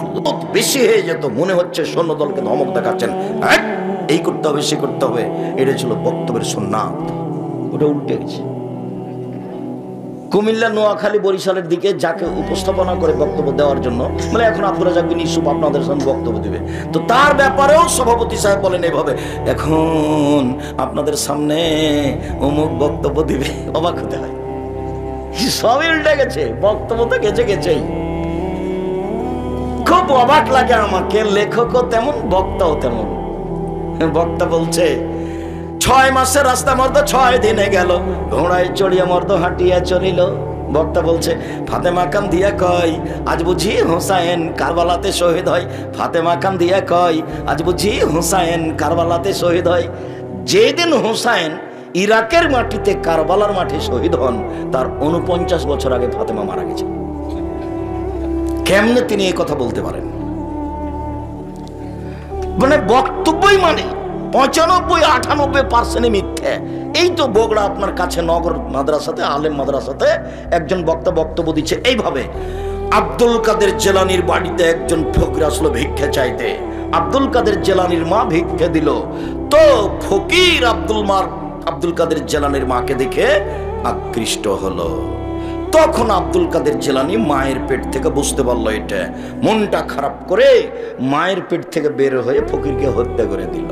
বেশি হয়ে যেত, মনে হচ্ছে সৈন্যদলকে ধমক দেখাচ্ছেন, এই করতে হবে সে করতে হবে। এটা ছিল বক্তব্যের সুন্নাত। ওটা উল্টে গেছে। কুমিল্লা, নোয়াখালী, বরিশালের দিকে যাকে উপস্থাপনা করে বক্তব্য দেওয়ার জন্য, মানে এখন আব্দুর রাজ্জাক বিন ইউসুফ আপনাদের সামনে বক্তব্য দিবে, তো তার ব্যাপারেও সভাপতি সাহেব বলেন এভাবে, এখন আপনাদের সামনে অমুক বক্তব্য দিবে। অবাক হতে হয়, সবই উল্টে গেছে। বক্তব্য তো গেছেই। খুব অবাক লাগে আমাকে, লেখকও তেমন বক্তাও তেমন। বক্তা বলছে 6 মাসের রাস্তা মর্দ 6 দিনে গেল, ঘোড়ায় চড়িয়া মর্দ হাঁটিয়া চলিল। বক্তা বলছে ফাতেমা কান্দিয়া কয় আজ বুঝি হোসাইন কারবালাতে শহীদ হয়। ফাতেমা কান্দিয়া কয় আজ বুঝি হোসাইন কারবালাতে শহীদ হয়। যেদিন হোসাইন ইরাকের মাটিতে কারবালার মাঠে শহীদ হন তার 49 বছর আগে ফাতেমা মারা গেছে। কেমনে তিনি এই কথা বলতে পারেন? মানে বক্তব্যই মানে 95-98% মিথ্যে। এই তো বগুড়া আপনার কাছে নগর মাদ্রাসাতে, আলেম মাদ্রাসাতে একজন বক্তা বক্তব্য দিচ্ছে এইভাবে, আব্দুল কাদের জিলানীর বাড়িতে একজন ফকির আসলো ভিক্ষা চাইতে। আব্দুল কাদের জিলানীর মা ভিক্ষা দিল, তো ফকির আব্দুল কাদের জিলানীর মাকে দেখে আকৃষ্ট হলো। তখন আব্দুল কাদের জিলানী মায়ের পেট থেকে বুঝতে পারলো এটা, মনটা খারাপ করে মায়ের পেট থেকে বের হয়ে ফকিরকে হত্যা করে দিল।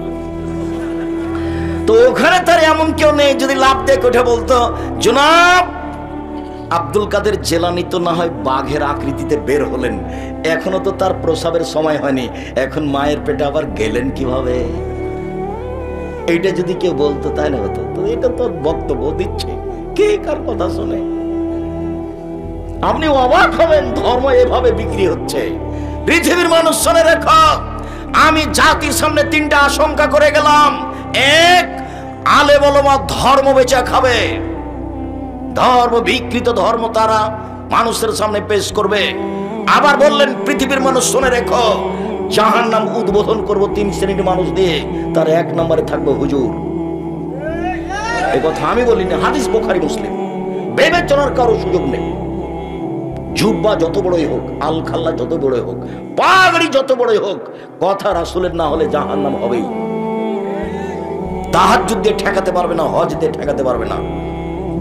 তো ওখানে তার এমন কেউ নেই যদি লাভ দেখে ওঠে বলতো জনাব আব্দুল কাদের জিলানী তো না হয় বাঘের আকৃতিতে বের হলেন, এখনো তো তার প্রসাবের সময় হয়নি, এখন মায়ের পেটে আবার গেলেন কিভাবে? এইটা যদি কেউ বলতো তাহলে হতো। তো এটা তো বক্তব্য দিচ্ছে, কে কার কথা শোনে? আপনি অবাক হবেন, ধর্ম এভাবে বিক্রি হচ্ছে। পৃথিবীর মানুষ শুনে রেখো, আমি জাতির সামনে 3টা আশঙ্কা করে গেলাম। এক, আলেম ওলামা ধর্ম বেচা খাবে, ধর্ম বিকৃত ধর্ম তারা মানুষের সামনে পেশ করবে। আবার বললেন পৃথিবীর মানুষ শুনে রেখো, জাহান্নাম উদ্বোধন করব 3 শ্রেণীর মানুষ দিয়ে, তার 1 নম্বরে থাকবে হুজুর। এই কথা আমি বলিনি, হাদিস বুখারী মুসলিম। বিবেচনার কারো সুযোগ নেই। জুব্বা যত বড়ই হোক, আল খাল্লা যত বড়ই হোক, পাগড়ি যত বড়ই হোক, কথা রাসূলের না হলে জাহান্নাম হবেই। তাহাজ্জুদ দিয়ে ঠেকাতে পারবে না, হজ দিয়ে ঠেকাতে পারবে না,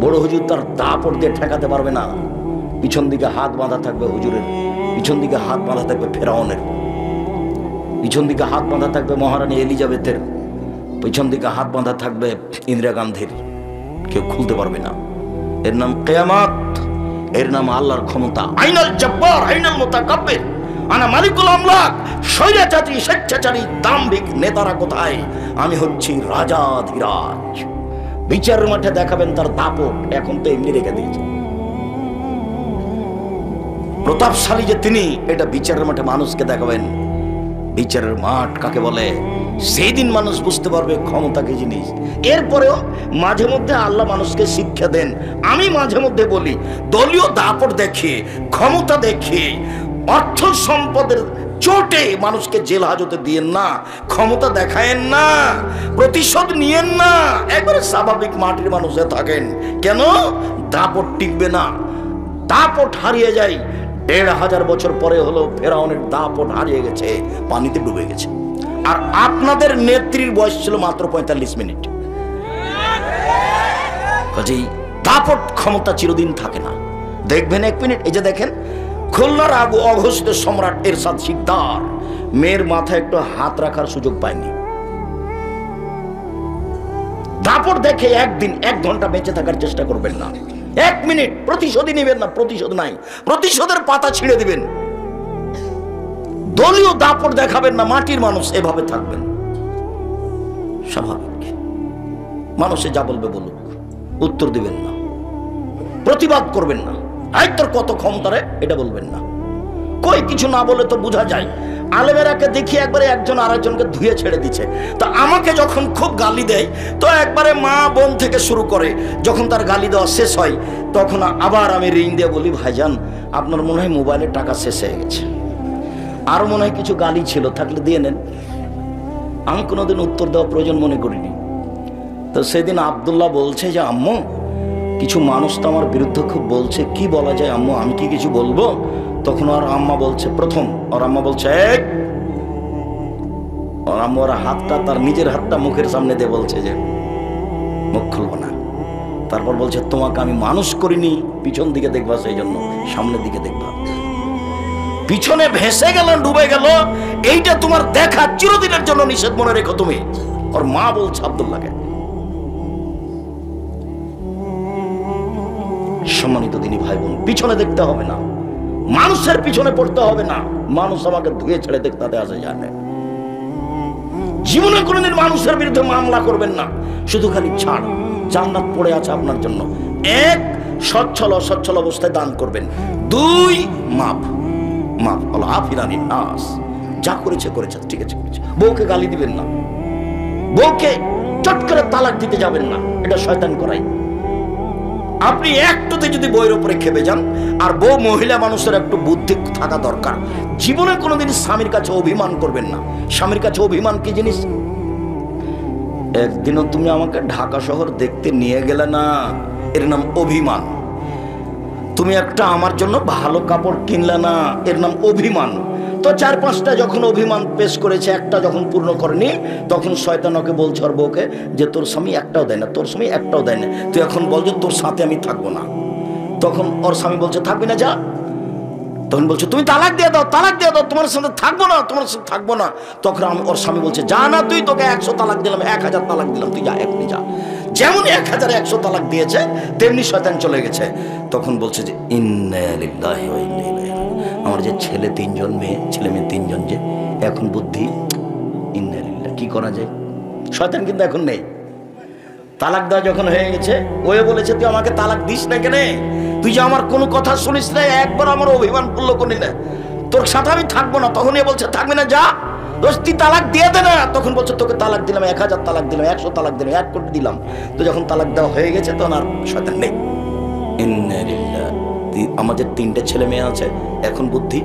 বড় হুজুর তার দাপট দিয়ে ঠেকাতে পারবে না। পিছন দিকে হাত বাঁধা থাকবে হুজুরের, পিছন দিকে হাত বাঁধা থাকবে ফেরাউনের, পিছন দিকে হাত বাঁধা থাকবে মহারানী এলিজাবেথের, পিছন দিকে হাত বাঁধা থাকবে ইন্দিরা গান্ধীর। কেউ খুলতে পারবে না। এর নাম কিয়ামত, এর নাম আল্লাহর ক্ষমতা। আইনাল জব্বার আইনাল মুতাকাব্বির, আনা মালিকুল আমলাক। স্বৈরাচারী স্বেচ্ছাচারী দাম্ভিক নেতারা কোথায়? আমি হচ্ছি রাজাধিরাজ। বিচারের মাঠে দেখাবেন তার দাপট, এখন তো এমনি রেখে দিয়েছে। প্রতাপশালী যে তিনি, এটা বিচারের মাঠে মানুষকে দেখাবেন। বিচারের মাঠ কাকে বলে সেই দিন মানুষ বুঝতে পারবে ক্ষমতা কি জিনিস। এরপরেও মাঝে মধ্যে আল্লাহ মানুষকে শিক্ষা দেন। আমি মাঝে মধ্যে বলি, দলীয় দাপট দেখিয়ে, ক্ষমতা দেখিয়ে, অর্থ সম্পদের চোটে মানুষকে জেল হাজতে দিয়েন না, ক্ষমতা দেখায়েন না, প্রতিশোধ নিয়েন না। একবারে স্বাভাবিক মাটির মানুষে থাকেন। কেন? দাপট টিকবে না, দাপট হারিয়ে যায়। 1500 বছর পরে হলো ফেরাউনের দাপট হারিয়ে গেছে, পানিতে ডুবে গেছে। আর আপনাদের নেত্রীর বয়স ছিল মাত্র 45 মিনিট। কাজেই দাপট ক্ষমতা চিরদিন থাকে না। দেখবেন 1 মিনিট, এই যে দেখেন খুলনার অঘোষিত সম্রাট এরশাদ শিকদার মেয়ের মাথায় একটু হাত রাখার সুযোগ পায়নি। দাপট দেখে একদিন 1 ঘন্টা বেঁচে থাকার চেষ্টা করবেন না। 1 মিনিট প্রতিশোধই নেবেন না, প্রতিশোধ নাই, প্রতিশোধের পাতা ছিঁড়ে দিবেন। দলীয় দাপট দেখাবেন না, মাটির মানুষ এভাবে থাকবেন স্বাভাবিক। মানুষে যা বলবে বলুক, উত্তর দিবেন না, প্রতিবাদ করবেন না। তোর কত ক্ষমতা রে, এটা বলবেন না। কই কিছু না বলে তো বোঝা যায়। আলেমেরাকে দেখি একবারে একজন আরেকজনকে ধুয়ে ছেড়ে দিচ্ছে। তা আমাকে যখন খুব গালি দেয় তো একবারে মা বোন থেকে শুরু করে, যখন তার গালি দেওয়া শেষ হয় তখন আবার আমি রিং দিয়ে বলি, ভাইজান আপনার মনে হয় মোবাইলের টাকা শেষ হয়ে গেছে, আরো মনে হয় কিছু গালি ছিল, থাকলে দিয়ে নেন। আমি কোনোদিন উত্তর দেওয়া প্রয়োজন মনে করিনি। তো সেদিন আব্দুল্লাহ বলছে যে আম্মু কিছু মানুষ তো আমার বিরুদ্ধে খুব বলছে, কি বলা যায় আম্মু, আমি কি কিছু বলবো? তখন ওর আম্মা বলছে, প্রথম ওর আম্মা বলছে, ওর আম্মা ওর হাতটা, তার নিজের হাতটা মুখের সামনে দিয়ে বলছে যে মুখ খুলবো না। তারপর বলছে, তোমাকে আমি মানুষ করিনি পিছন দিকে দেখবা, সেই জন্য সামনের দিকে দেখবা। পিছনে ভেসে গেল, ডুবে গেল, এইটা তোমার দেখা চিরদিনের জন্য নিষেধ, মনে রেখো তুমি। ওর মা বলছে আব্দুল্লাহকে। সম্মানিত দিনী ভাই বোন, পিছনে দেখতে হবে না, মানুষের পিছনে পড়তে হবে না। মানুষ আমাকে ধুয়ে ছেড়ে দেখতে আসে জানে। জীবনে কোনোদিন মানুষের বিরুদ্ধে মামলা করবেন না, শুধু খালি ছাড়, জান্নাত পড়ে আছে আপনার জন্য। এক, সচ্ছল অসচ্ছল অবস্থায় দান করবেন। দুই, মাপ হলো আফিরানি নাস, যা করেছে করেছে, ঠিক আছে করেছে। বউকে গালি দিবেন না, বউকে চট করে তালাক দিতে যাবেন না, এটা শয়তান করাই। আপনি একটুতে যদি বইয়ের উপরে খেপে যান, আর বউ মহিলা মানুষের একটু বুদ্ধি থাকা দরকার। জীবনে কোনোদিন স্বামীর কাছে অভিমান করবেন না। স্বামীর কাছে অভিমান কি জিনিস? একদিনও তুমি আমাকে ঢাকা শহর দেখতে নিয়ে গেলে না, এর নাম অভিমান। তুমি একটা আমার জন্য ভালো কাপড় কিনলে না, এর নাম অভিমান। তো 4-5টা যখন অভিমান পেশ করেছে, একটা যখন পূর্ণ করেনি, তখন শয়তান ওকে বলছে ওর বউকে যে তোর স্বামী একটাও দেয় না, তোর স্বামী একটাও দেয় না, তুই এখন বল যে তোর সাথে আমি থাকবো না। তখন ওর স্বামী বলছে থাকবি না, যা। তখন বলছে তুমি তালাক দিয়ে দাও, তালাক দিয়ে দাও, তোমার সাথে থাকবো না, তোমার সাথে থাকবো না। তখন ওর স্বামী বলছে যা না, তুই, তোকে 100 তালাক দিলাম, 1000 তালাক দিলাম, তুই যা, এখনই যা। যেমন 1000-100 তালাক দিয়েছে, তেমনি শয়তান চলে গেছে। তখন বলছে যে ইন্না লিল্লাহি ওয়া ইন্না ইলাইহি রাজিউন, আমার যে ছেলে 3জন, ছেলে মেয়ে 3জন, যে এখন বুদ্ধি, ইন্না লিল্লাহ, কি করা যায়? শয়তান কিন্তু এখন নেই। তালাক দেওয়া যখন হয়ে গেছে, ওয়ে বলেছে তুই আমাকে তালাক দিস না কেন, তুই যে আমার কোনো কথা শুনিস না, একবার আমার অভিমান করলো করি না, তোর সাথে আমি থাকবো না। তখন এ বলছে থাকবি না, যা, তুই তালাক দিয়ে দে না। তখন বলছে তোকে তালাক দিলাম, 1000 তালাক দিলাম, 100 তালাক দিলাম, 1 কোটি দিলাম। তো যখন তালাক দেওয়া হয়ে গেছে তখন আর শয়তান নেই। আমাদের 3টে ছেলে মেয়ে আছে, এখন বুদ্ধি।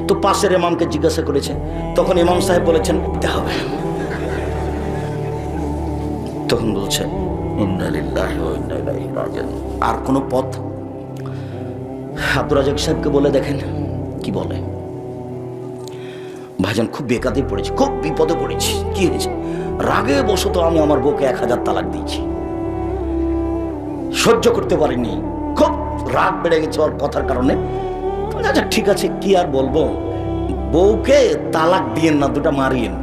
তো পাশের ইমামকে জিজ্ঞাসা করেছে, তখন ইমাম সাহেব বলেছেন দিতে হবে। তখন বলছে ইন্না লিল্লাহি ওয়া ইন্না ইলাইহি রাজিউন। আর কোন পথ? আব্দুর রাজ্জাক সাহেবকে বলে দেখেন কি বলে। ভাইজান খুব বেকাতে পড়েছি, খুব বিপদে পড়েছি। কি হয়েছে? রাগে বশত আমি আমার বউকে 1000 তালাক দিয়েছি, সহ্য করতে পারিনি, খুব রাগ বেড়ে গেছে ওর কথার কারণে। আচ্ছা ঠিক আছে, কি আর বলবো, বউকে তালাক দিয়েন না, 2টা মারিয়েন।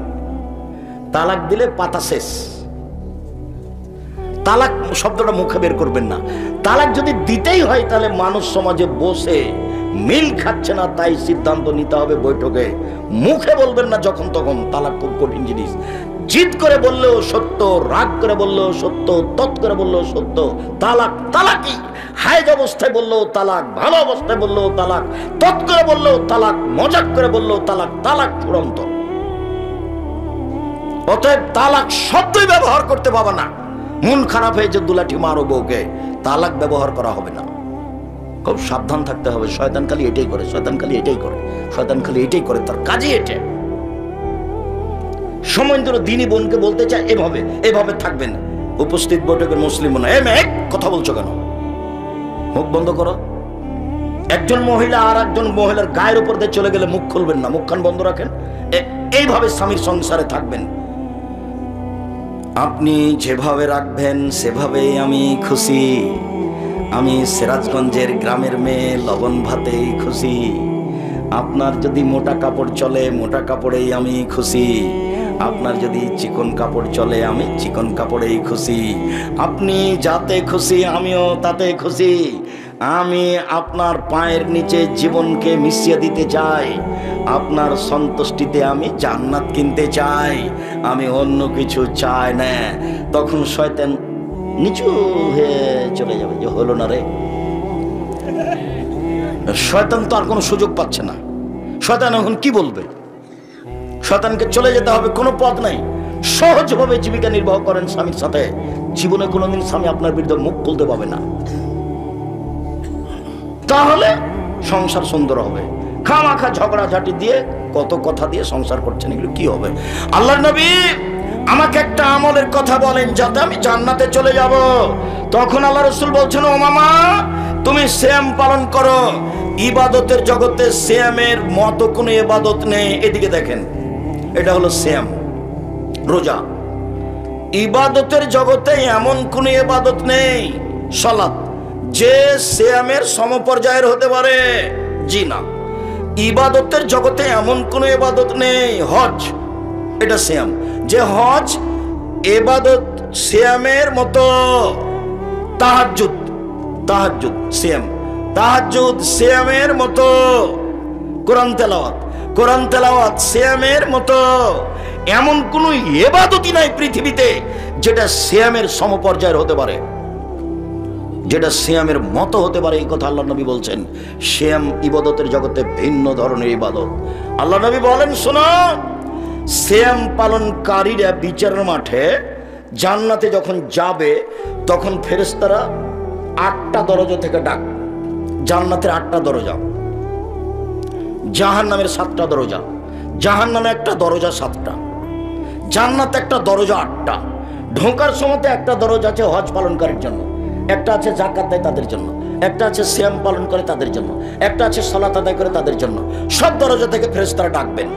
তালাক দিলে পাতা শেষ। তালাক শব্দটা মুখে বের করবেন না। তালাক যদি দিতেই হয় তাহলে মানুষ সমাজে বসে মিল খাচ্ছে না, তাই সিদ্ধান্ত নিতে হবে বৈঠকে। মুখে বলবেন না যখন তখন। তালাক খুব কঠিন জিনিস। জিদ করে বললেও সত্য, রাগ করে বললেও সত্য, তৎ করে বললেও সত্য। তালাক তালাকই। হায়েজ অবস্থায় বললেও তালাক, ভালো অবস্থায় বললেও তালাক, তৎ করে বললেও তালাক, মজাক করে বললেও তালাক, তালাক চূড়ান্ত। অতএব তালাক শব্দই ব্যবহার করতে পাবে না। মন খারাপ হয়ে যে দুলাঠি মারো বউকে, তালাক ব্যবহার করা হবে না। খুব সাবধান থাকতে হবে। শয়তান খালি এটাই করে, শয়তান খালি এটাই করে, শয়তান খালি এটাই করে, তার কাজই এটা। সময় ধরে দিনী বোনকে বলতে চায় এভাবে এভাবে থাকবেন। উপস্থিত বৈঠকের মুসলিম না, কথা বলছো কেন? মুখ বন্ধ করো। একজন মহিলা আর একজন মহিলার গায়ের উপর দিয়ে চলে গেলে মুখ খুলবেন না, মুখখান বন্ধ রাখেন। এইভাবে স্বামীর সংসারে থাকবেন। আপনি যেভাবে রাখবেন সেভাবেই আমি খুশি। আমি সিরাজগঞ্জের গ্রামের মেয়ে, লবণ ভাতেই খুশি। আপনার যদি মোটা কাপড় চলে, মোটা কাপড়েই আমি খুশি। আপনার যদি চিকন কাপড় চলে, আমি চিকন কাপড়েই খুশি। আপনি যাতে খুশি আমিও তাতে খুশি। আমি আপনার পায়ের নিচে জীবনকে মিশিয়ে দিতে চাই। আপনার সন্তুষ্টিতে আমি জান্নাত কিনতে চাই, আমি অন্য কিছু চাই না। তখন শয়তান নিচু হয়ে চলে যাবে যে হলো না রে, শয়তান তো আর কোনো সুযোগ পাচ্ছে না। শয়তান এখন কি বলবে? শয়তানকে চলে যেতে হবে, কোনো পথ নাই। সহজভাবে জীবিকা নির্বাহ করেন স্বামীর সাথে, জীবনে কোনোদিন স্বামী আপনার বিরুদ্ধে মুখ খুলতে পাবে না। তাহলে সংসার সুন্দর হবে। খামাখা ঝগড়াঝাটি দিয়ে, কত কথা দিয়ে সংসার করছেন, এগুলো কি হবে? আল্লাহর নবী আমাকে একটা আমলের কথা বলেন যাতে আমি জান্নাতে চলে যাব। তখন আল্লাহ রাসূল বলছেন, ও মামা, তুমি সিয়াম পালন করো। ইবাদতের জগতে সিয়ামের মতো কোনো ইবাদত নেই। এদিকে দেখেন, এটা হলো সিয়াম, রোজা। ইবাদতের জগতে এমন কোন ইবাদত নেই, সালাত, যে সিয়ামের সমপর্যায়ের হতে পারে। জি না। ইবাদতের জগতে এমন কোন ইবাদত নেই। হজ, এটা সিয়াম, যে হজ ইবাদত সিয়ামের মতো। তাহাজ্জুদ, তাহাজ্জুদ সিয়াম, তাহাজ্জুদ সিয়ামের মতো। কোরআন তেলাওয়াত, কোরআন তেলাওয়াত সিয়ামের মতো। এমন কোন ইবাদতই নাই পৃথিবীতে যেটা সিয়ামের সমপর্যায়ের হতে পারে, যেটা সিয়ামের মতো হতে পারে। এই কথা আল্লাহ নবী বলছেন। সিয়াম ইবাদতের জগতে ভিন্ন ধরনের ইবাদত। আল্লাহ নবী বলেন, শোনো, সিয়াম পালনকারীরা বিচারের মাঠে জান্নাতে যখন যাবে, তখন ফেরেশতারা 8টা দরজা থেকে ডাক। জান্নাতের 8টা দরজা, জাহান্নামের 7টা দরজা। জাহান্নামে একটা দরজা 7টা, জান্নাতে একটা দরজা 8টা। ঢোকার সময় একটা দরজা আছে হজ পালনকারীর জন্য, একটা আছে যাকাত দেয় তাদের জন্য, একটা আছে সিয়াম পালন করে তাদের জন্য, একটা আছে সালাত আদায় করে তাদের জন্য। সব দরজা থেকে ফেরেশতারা ডাকবেন।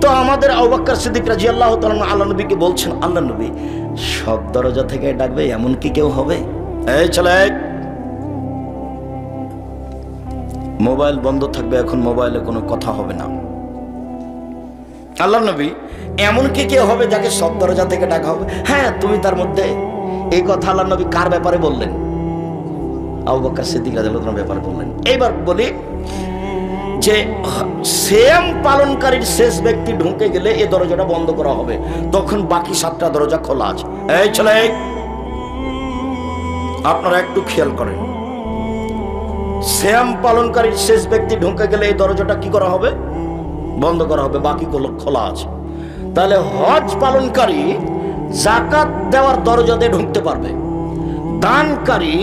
তো আমাদের আবু বকর সিদ্দিক রাদিয়াল্লাহু তাআলা আল্লাহ নবীকে বলছেন, আল্লাহ নবী, সব দরজা থেকে ডাকবে এমন কি কেউ হবে? এই ছেলে, মোবাইল বন্ধ থাকবে, এখন মোবাইলে কোনো কথা হবে না। আল্লাহ নবী, এমন কি কেউ হবে যাকে সব দরজা থেকে ডাকা হবে? হ্যাঁ, তুমি তার মধ্যে। এই কথা আল্লাহ নবী কার ব্যাপারে বললেন? আবু বকর সিদ্দিক রাদিয়াল্লাহু তাআলার ব্যাপারে বললেন। এইবার বলি যে সিয়াম পালনকারীর শেষ ব্যক্তি ঢুকে গেলে এই দরজাটা বন্ধ করা হবে, তখন বাকি 7টা দরজা খোলা আছে। এই ছেলে, আপনারা একটু খেয়াল করেন, সিয়াম পালনকারীর শেষ ব্যক্তি ঢুকে গেলে এই দরজাটা কি করা হবে? বন্ধ করা হবে, বাকিগুলো খোলা আছে। তাহলে হজ পালনকারী যাকাত দেওয়ার দরজা দিয়ে ঢুকতে পারবে, দানকারী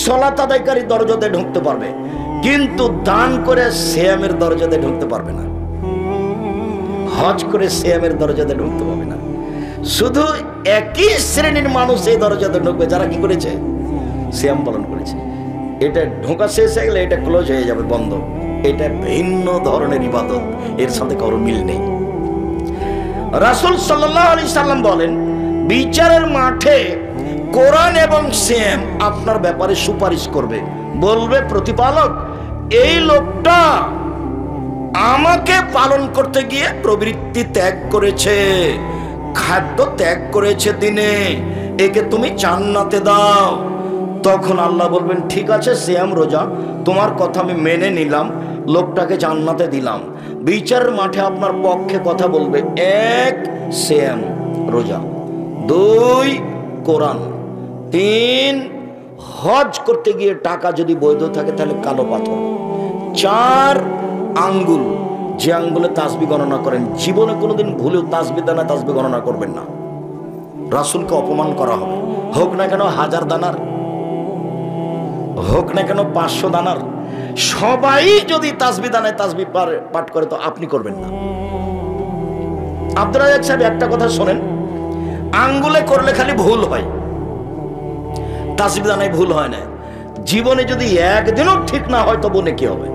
সালাত আদায়কারী দরজা দিয়ে ঢুকতে পারবে, কিন্তু দান করে সিয়ামের দরজা দিয়ে ঢুকতে পারবে না। হজ করে সিয়ামের দরজা দিয়ে ঢুকতে পারবে না। শুধু একই শ্রেণীর মানুষ এই দরজাতে ঢুকবে যারা কি করেছে? সিয়াম পালন করেছে। এটা ঢোকা শেষ হয়ে গেলে এটা ক্লোজ হয়ে যাবে, বন্ধ। এটা ভিন্ন ধরনের ইবাদত, এর সাথে কারো মিল নেই। রাসূল সাল্লাল্লাহু আলাইহি সাল্লাম বলেন, বিচারের মাঠে কোরআন এবং সিয়াম আপনার ব্যাপারে সুপারিশ করবে। বলবে, প্রতিপালক, এই লোকটা আমাকে পালন করতে গিয়ে প্রবৃত্তি ত্যাগ করেছে, খাদ্য ত্যাগ করেছে দিনে, একে তুমি জান্নাতে দাও। তখন আল্লাহ বলবেন, ঠিক আছে সিয়াম রোজা, তোমার কথা আমি মেনে নিলাম, লোকটাকে জান্নাতে দিলাম। বিচারের মাঠে আপনার পক্ষে কথা বলবে, 1 সিয়াম রোজা, 2 কোরআন, 3 হজ করতে গিয়ে টাকা যদি বৈধ থাকে তাহলে কালো পাথর, 4 আঙ্গুল, যে আঙ্গুলে তাসবিহ গণনা করেন, জীবনে কোনোদিন ভুলেও তাসবিহ দানা তাসবিহ গণনা করবেন না। রাসূলকে অপমান করা হবে, হোক না কেন 1000 দানার, হোক না কেন 500 দানার। সবাই যদি তাসবিহ দানায় তাসবিহ পাঠ করে তো আপনি করবেন না। আব্দুর রাজ্জাক সাহেব একটা কথা শোনেন, আঙ্গুলে করলে খালি ভুল হয়, তাসবিহ দানায় ভুল হয় না। জীবনে যদি একদিনও ঠিক না হয় তবু নেকি হবে,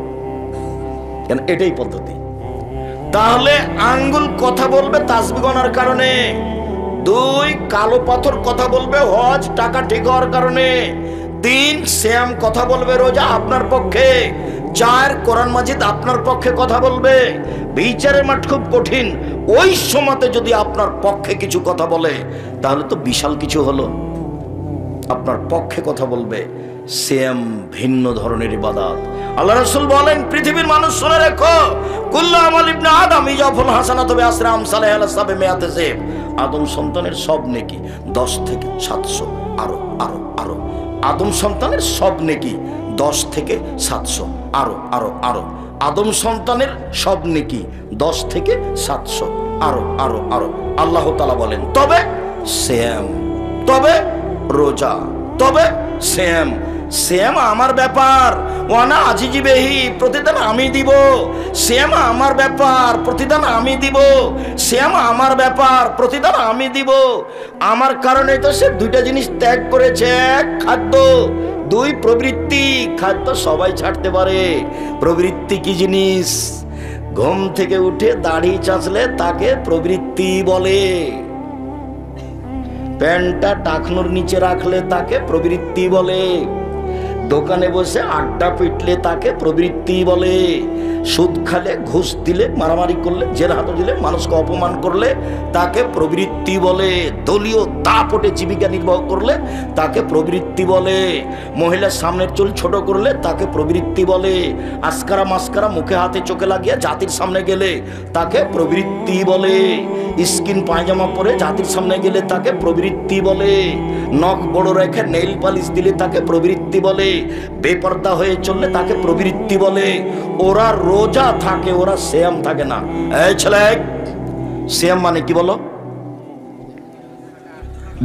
কেন এটাই পদ্ধতি। তাহলে আঙ্গুল কথা বলবে তাসবিহ গণার কারণে, 2 কালো পাথর কথা বলবে হজ টাকা ঠিক হওয়ার কারণে, 3 সিয়াম কথা বলবে রোজা আপনার পক্ষে, 4 কোরআন মাজিদ আপনার পক্ষে কথা বলবে। বিচারের মাঠ খুব কঠিন, ওই সময়তে যদি আপনার পক্ষে কিছু কথা বলে তাহলে তো বিশাল কিছু হলো। আপনার পক্ষে কথা বলবে, সিয়াম ভিন্ন ধরনের ইবাদত। আল্লাহ রাসূল বলেন, পৃথিবীর মানুষ শুনে রেখো, কুল্লু আমাল ইবনে আদম ইয়াফুল হাসানাতু বিআশরি আমসালিহা ইলা 700 যিব। আদম সন্তানের সব নেকি 10 থেকে 700, আরো আরো আরো। আদম সন্তানের সব নেকি 10 থেকে 700, আরো আরো আরো। আদম সন্তানের সব নেকি 10 থেকে 700, আরো আরো আরো। আল্লাহ তাআলা বলেন, তবে সিয়াম, তবে রোজা, তবে সিয়াম। সিয়াম আমার ব্যাপার, ওয়ানা আজিজি বিহি, প্রতিদান আমি দিব। সিয়াম আমার ব্যাপার, প্রতিদান আমি দিব। সিয়াম আমার ব্যাপার, প্রতিদান আমি দিব। আমার কারণে তো সে দুইটা জিনিস ত্যাগ করেছে, এক খাদ্য, দুই প্রবৃত্তি। খাদ্য সবাই ছাড়তে পারে, প্রবৃত্তি কি জিনিস? ঘুম থেকে উঠে দাড়ি চাঁচলে তাকে প্রবৃত্তি বলে। প্যান্টটা টাকনোর নিচে রাখলে তাকে প্রবৃত্তি বলে। দোকানে বসে আড্ডা পিটলে তাকে প্রবৃত্তি বলে। সুদ খালে, ঘুষ দিলে, মারামারি করলে, জেল হাতে দিলে, মানুষকে অপমান করলে তাকে প্রবৃত্তি বলে। দলীয় দাপটে জীবিকা নির্বাহ করলে তাকে প্রবৃত্তি বলে। মহিলার সামনের চুল ছোট করলে তাকে প্রবৃত্তি বলে। আস্কারা মাস্কারা মুখে হাতে চোখে লাগিয়ে জাতির সামনে গেলে তাকে প্রবৃত্তি বলে। স্কিন পায়জামা পরে জাতির সামনে গেলে তাকে প্রবৃত্তি বলে। নখ বড় রেখে নেইল পালিশ দিলে তাকে প্রবৃত্তি বলে। বেপর্দা হয়ে চললে তাকে প্রবৃত্তি বলে। ওরা রোজা থাকে, ওরা সিয়াম থাকে না। এই ছেলে, সিয়াম মানে কি বলো?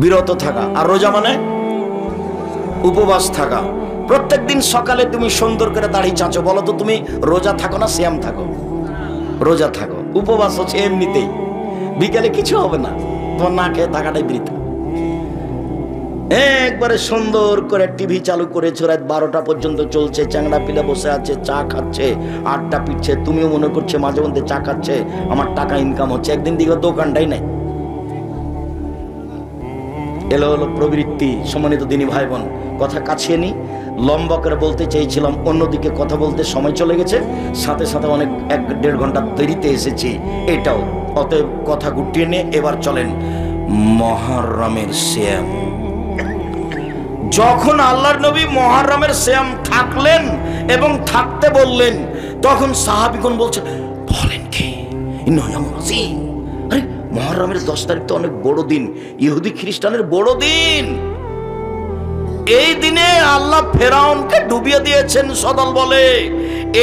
বিরত থাকা। আর রোজা মানে উপবাস থাকা। প্রত্যেকদিন সকালে তুমি সুন্দর করে দাড়ি চাঁচো, বলো তো তুমি রোজা থাকো না সিয়াম থাকো? রোজা থাকো। উপবাস হচ্ছে এমনিতেই, বিকেলে কিছু হবে না, তোমার না খেয়ে থাকাটাই বৃথা। একবারে সুন্দর করে টিভি চালু করেছে, রাত 12টা পর্যন্ত চলছে, চ্যাংড়া পিলে বসে আছে, চা খাচ্ছে, আড্ডা পিটছে। তুমিও মনে করছে মাঝে মধ্যে চা খাচ্ছে, আমার টাকা ইনকাম হচ্ছে। একদিন দিকে দোকানটাই নাই। এলো হলো প্রবৃত্তি। সম্মানিত দিনী ভাই বোন, কথা কাছিয়ে নি, লম্বা করে বলতে চেয়েছিলাম, অন্যদিকে কথা বলতে সময় চলে গেছে, সাথে সাথে অনেক 1-1.5 ঘন্টা দেরিতে এসেছি, এটাও। অতএব কথা গুটিয়ে নিয়ে এবার চলেন মুহররমের সিয়াম। যখন আল্লাহর নবী মুহররমের সিয়াম থাকলেন এবং থাকতে বললেন, তখন সাহাবীগণ বলছেন, বলেন কি? আরে মুহররমের 10 তারিখ তো অনেক বড় দিন, ইহুদি খ্রিস্টানের বড় দিন। এই দিনে আল্লাহ ফেরাউনকে ডুবিয়ে দিয়েছেন সদল বলে।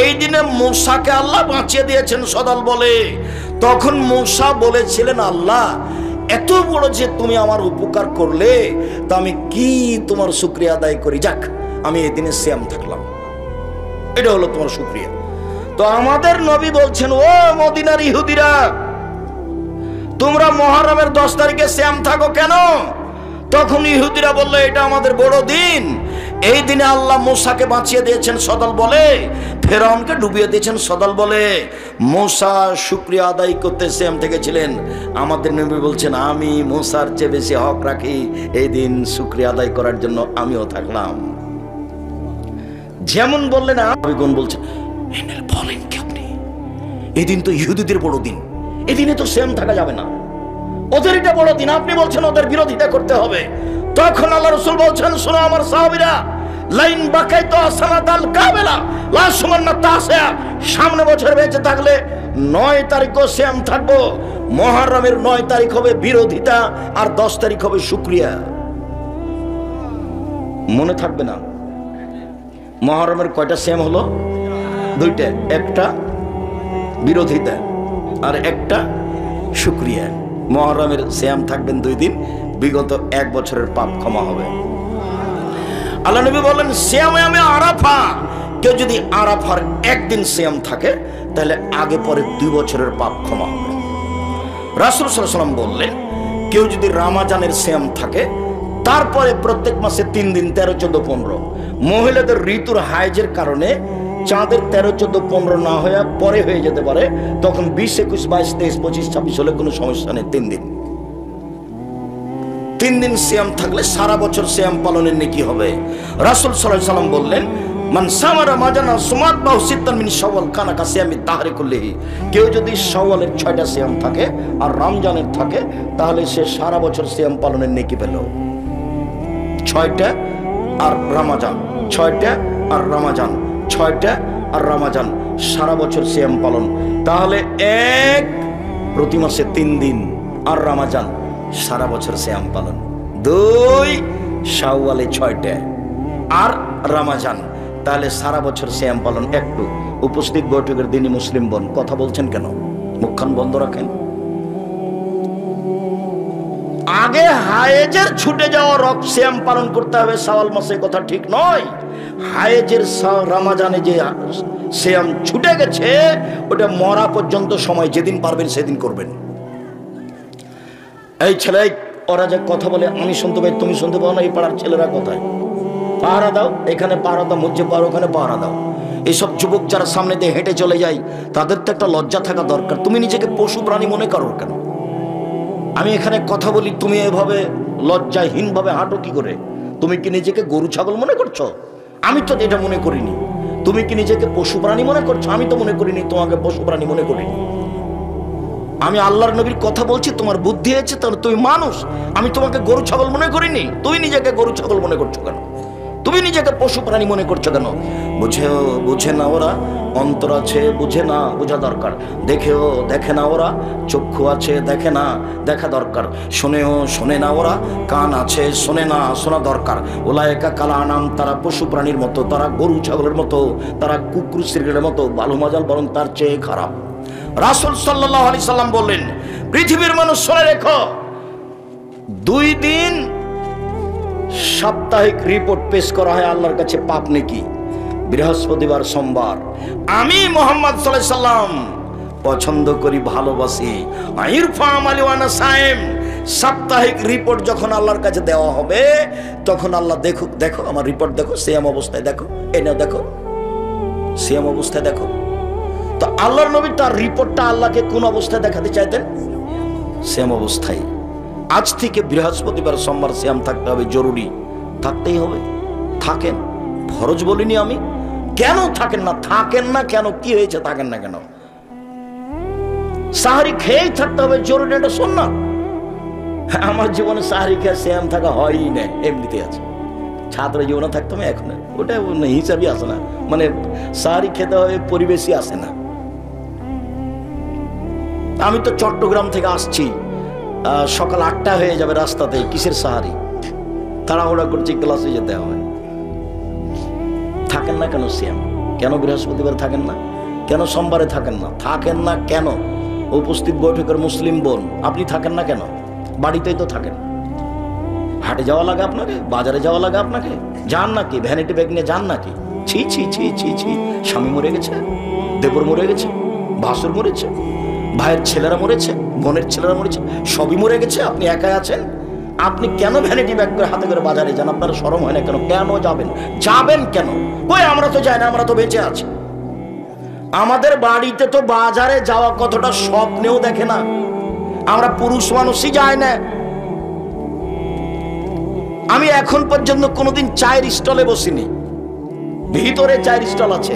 এই দিনে মূসাকে আল্লাহ বাঁচিয়ে দিয়েছেন সদল বলে। তখন মূসা বলেছিলেন, আল্লাহ এত বড় যে তুমি আমার উপকার করলে, তা আমি কি তোমার শুকরিয়া আদায় করি? যাক, আমি এই দিনে সিয়াম থাকলাম, এটা হলো তোমার শুকরিয়া। তো আমাদের নবী বলছেন, ও মদিনার ইহুদিরা, তোমরা মুহররমের 10 তারিখে সিয়াম থাকো কেন? তখন ইহুদিরা বলল, এটা আমাদের বড় দিন। এই দিনে আল্লাহ মূসাকে বাঁচিয়ে দিয়েছেন সদল বলে, ফেরাউনকে ডুবিয়ে দিয়েছেন সদল বলে। মূসা শুকরিয়া আদায় করতে সিয়াম থেকেছিলেন। আমাদের নবী বলছেন, আমি মূসার চেয়ে বেশি হক রাখি, এই দিন শুকরিয়া আদায় করার জন্য আমিও থাকলাম। যেমন বললেন, নবীগণ বলছেন, বলেন কি আপনি? এই দিন তো ইহুদিদের বড় দিন, এই দিনে তো সিয়াম থাকা যাবে না, ওদের এটা বড় দিন, আপনি বলছেন ওদের বিরোধিতা করতে হবে। তখন আল্লাহ রাসূল বলছেন, শোনো আমার সাহাবীরা, লাইন বাকাইতু সানাতাল কাবেলা লা সুমান্না তাসিয়া, সামনে বছর বেঁচে থাকলে 9 তারিখও সিয়াম থাকবো। মুহররমের 9 তারিখ হবে বিরোধিতা, আর 10 তারিখ হবে শুকরিয়া। মনে থাকবে না? মুহররমের কয়টা সিয়াম হলো? 2টা, একটা বিরোধিতা আর একটা শুকরিয়া। মুহররমের সিয়াম থাকবেন 2 দিন, বিগত 1 বছরের পাপ ক্ষমা হবে। আল্লাহ নবী বলেন, সিয়ামে আরাফা, কেউ যদি আরাফার একদিন সিয়াম থাকে তাহলে আগে পরে 2 বছরের পাপ ক্ষমা হবে। রাসূল সাল্লাল্লাহু আলাইহি ওয়াসাল্লাম বললেন, কেউ যদি রমজানের সিয়াম থাকে, তারপরে প্রত্যেক মাসে 3 দিন 13, 14, 15। মহিলাদের ঋতুর হাইজের কারণে চাঁদের 13, 14, 15 না হয়ে পরে হয়ে যেতে পারে, তখন 20, 21, 22, 23, 25, 26 হলে কোনো সমস্যা নেই। 3 দিন 3 দিন সিয়াম থাকলে সারা বছর সিয়াম পালনের নেকি হবে। রাসূল সাল্লাল্লাহু আলাইহি ওয়াসাল্লাম বললেন, মান সামা রমাজানা সুমাতবাহু সিত্তান মিন শাওয়াল কানা কাসিয়ামি দাহরি কুল্লিহি। কেউ যদি শাওয়ালের 6টা সিয়াম থাকে আর রমজানের থাকে, তাহলে সে সারা বছর সিয়াম পালনের নেকি পেল। 6টা আর রমজান 6টা আর রমাজান 6টা আর রমাজান, সারা বছর সিয়াম পালন। তাহলে এক, প্রতি মাসে 3 দিন আর রমাজান, সারা বছর সিয়াম পালন। 2, শাওয়ালে 6টা আর রমাজান, তাহলে সারা বছর সিয়াম পালন। একটু উপস্থিত বৈঠকের দিনই মুসলিম বোন, কথা বলছেন কেন? মুখখান বন্ধ রাখেন। আগে হায়েজের ছুটে যাওয়া সিয়াম পালন করতে হবে শাওয়াল মাসে, কথা ঠিক নয়। হায়েজের রমাজানে যে সিয়াম ছুটে গেছে, ওটা মরা পর্যন্ত সময়, যেদিন পারবেন সেদিন করবেন। এই ছেলে, ওরা যে কথা বলে আমি শুনতে পাই, তুমি শুনতে পাও না, এই পাড়ার ছেলেরা কোথায়? পাহারা দাও, এখানে পাহারা দাও, মসজিদ পাহাড় ওখানে পাহারা দাও। এইসব যুবক যারা সামনে দিয়ে হেঁটে চলে যায়, তাদের তো একটা লজ্জা থাকা দরকার। তুমি নিজেকে পশু প্রাণী মনে করো কেন? আমি এখানে কথা বলি, তুমি এভাবে লজ্জাহীন ভাবে হাঁটো কি করে? তুমি কি নিজেকে গরু ছাগল মনে করছো? আমি তো এটা মনে করিনি। তুমি কি নিজেকে পশু প্রাণী মনে করছো? আমি তো মনে করিনি তোমাকে পশু প্রাণী মনে করিনি। আমি আল্লাহর নবীর কথা বলছি, তোমার বুদ্ধি আছে, তাহলে তুমি মানুষ। আমি তোমাকে গরু ছাগল মনে করিনি। তুমি নিজেকে গরু ছাগল মনে করছো কেন? তুমি নিজেকে পশু প্রাণী মনে করছো কেন? বুঝে না ওরা, অন্তর আছে, বুঝে না, বোঝা দরকার। দেখে না ওরা, চক্ষু আছে, দেখে না, দেখা দরকার। শোনে না ওরা, কান আছে, শোনে না, শোনা দরকার। ওলায়েকা কালা আনাম, তারা পশু প্রাণীর মতো, তারা গরু ছাগলের মতো, তারা কুকুর সিংহের মতো, বালু মাজাল, বরং তার চেয়ে খারাপ। রাসূল সাল্লাল্লাহু আলাইহি সাল্লাম বললেন, পৃথিবীর মানুষ শুনে রেখো, 2 দিন সাপ্তাহিক রিপোর্ট পেশ করা হয় আল্লাহর কাছে পাপ নেকি, বৃহস্পতিবার, সোমবার। আমি মুহাম্মদ সাল্লাল্লাহু আলাইহি সাল্লাম পছন্দ করি, ভালোবাসি। আইরফা আমালি ওয়া আনা সাইম, সাপ্তাহিক রিপোর্ট যখন আল্লাহর কাছে দেওয়া হবে, তখন আল্লাহ দেখো আমার রিপোর্ট, দেখো সিয়াম অবস্থায়, দেখো এনে, দেখো সিয়াম অবস্থায় দেখো। তো আল্লাহর নবী তার রিপোর্টটা আল্লাহকে কোন অবস্থায় দেখাতে চাইতেন? সিয়াম অবস্থায়। আজ থেকে বৃহস্পতিবার, সোমবার সিয়াম থাকতে হবে, জরুরি, থাকতেই হবে। থাকেন, ফরজ বলিনি আমি। কেন থাকেন না কেন? কি হয়েছে থাকেন না কেন? সাহারি খেয়েই থাকতে হবে, জরুরি, এটা সুন্নাত। আমার জীবনে সাহারি খেয়ে সিয়াম থাকা হয়ই না, এমনিতে আছে। ছাত্র জীবনে থাকতাম, এখন ওটা হিসাবই আসে না, মানে সাহারি খেতে হবে পরিবেশই আসে না। আমি তো চট্টগ্রাম থেকে আসছি, সকাল 8টা হয়ে যাবে রাস্তাতে, কিসের সাহারি? তাড়াহুড়া করছি, ক্লাসে যেতে হবে। থাকেন না কেন সিয়াম? কেন বৃহস্পতিবার থাকেন না? কেন সোমবারে থাকেন না কেন? উপস্থিত বৈঠকের মুসলিম বোন, আপনি থাকেন না কেন? বাড়িতেই তো থাকেন। হাটে যাওয়া লাগে আপনাকে, বাজারে যাওয়া লাগে আপনাকে, যান নাকি? ভ্যানিটি ব্যাগ নিয়ে যান নাকি? ছি ছি ছি ছি ছি। স্বামী মরে গেছে, দেবর মরে গেছে, ভাসুর মরেছে, ভাইয়ের ছেলেরা মরেছে, বোনের ছেলেরা মরেছে, সবই মরে গেছে, আপনি একাই আছেন। আপনি কেন ভ্যানিটি ব্যাগ করে হাতে করে বাজারে যান? আপনার শরম হয় না কেন? কেন যাবেন কেন? ওই আমরা তো যাই না, আমরা তো বেঁচে আছি। আমাদের বাড়িতে তো বাজারে যাওয়া কতটা স্বপ্নেও দেখে না, আমরা পুরুষ মানুষই যায় না। আমি এখন পর্যন্ত কোনোদিন চায়ের স্টলে বসিনি। ভিতরে চায়ের স্টল আছে।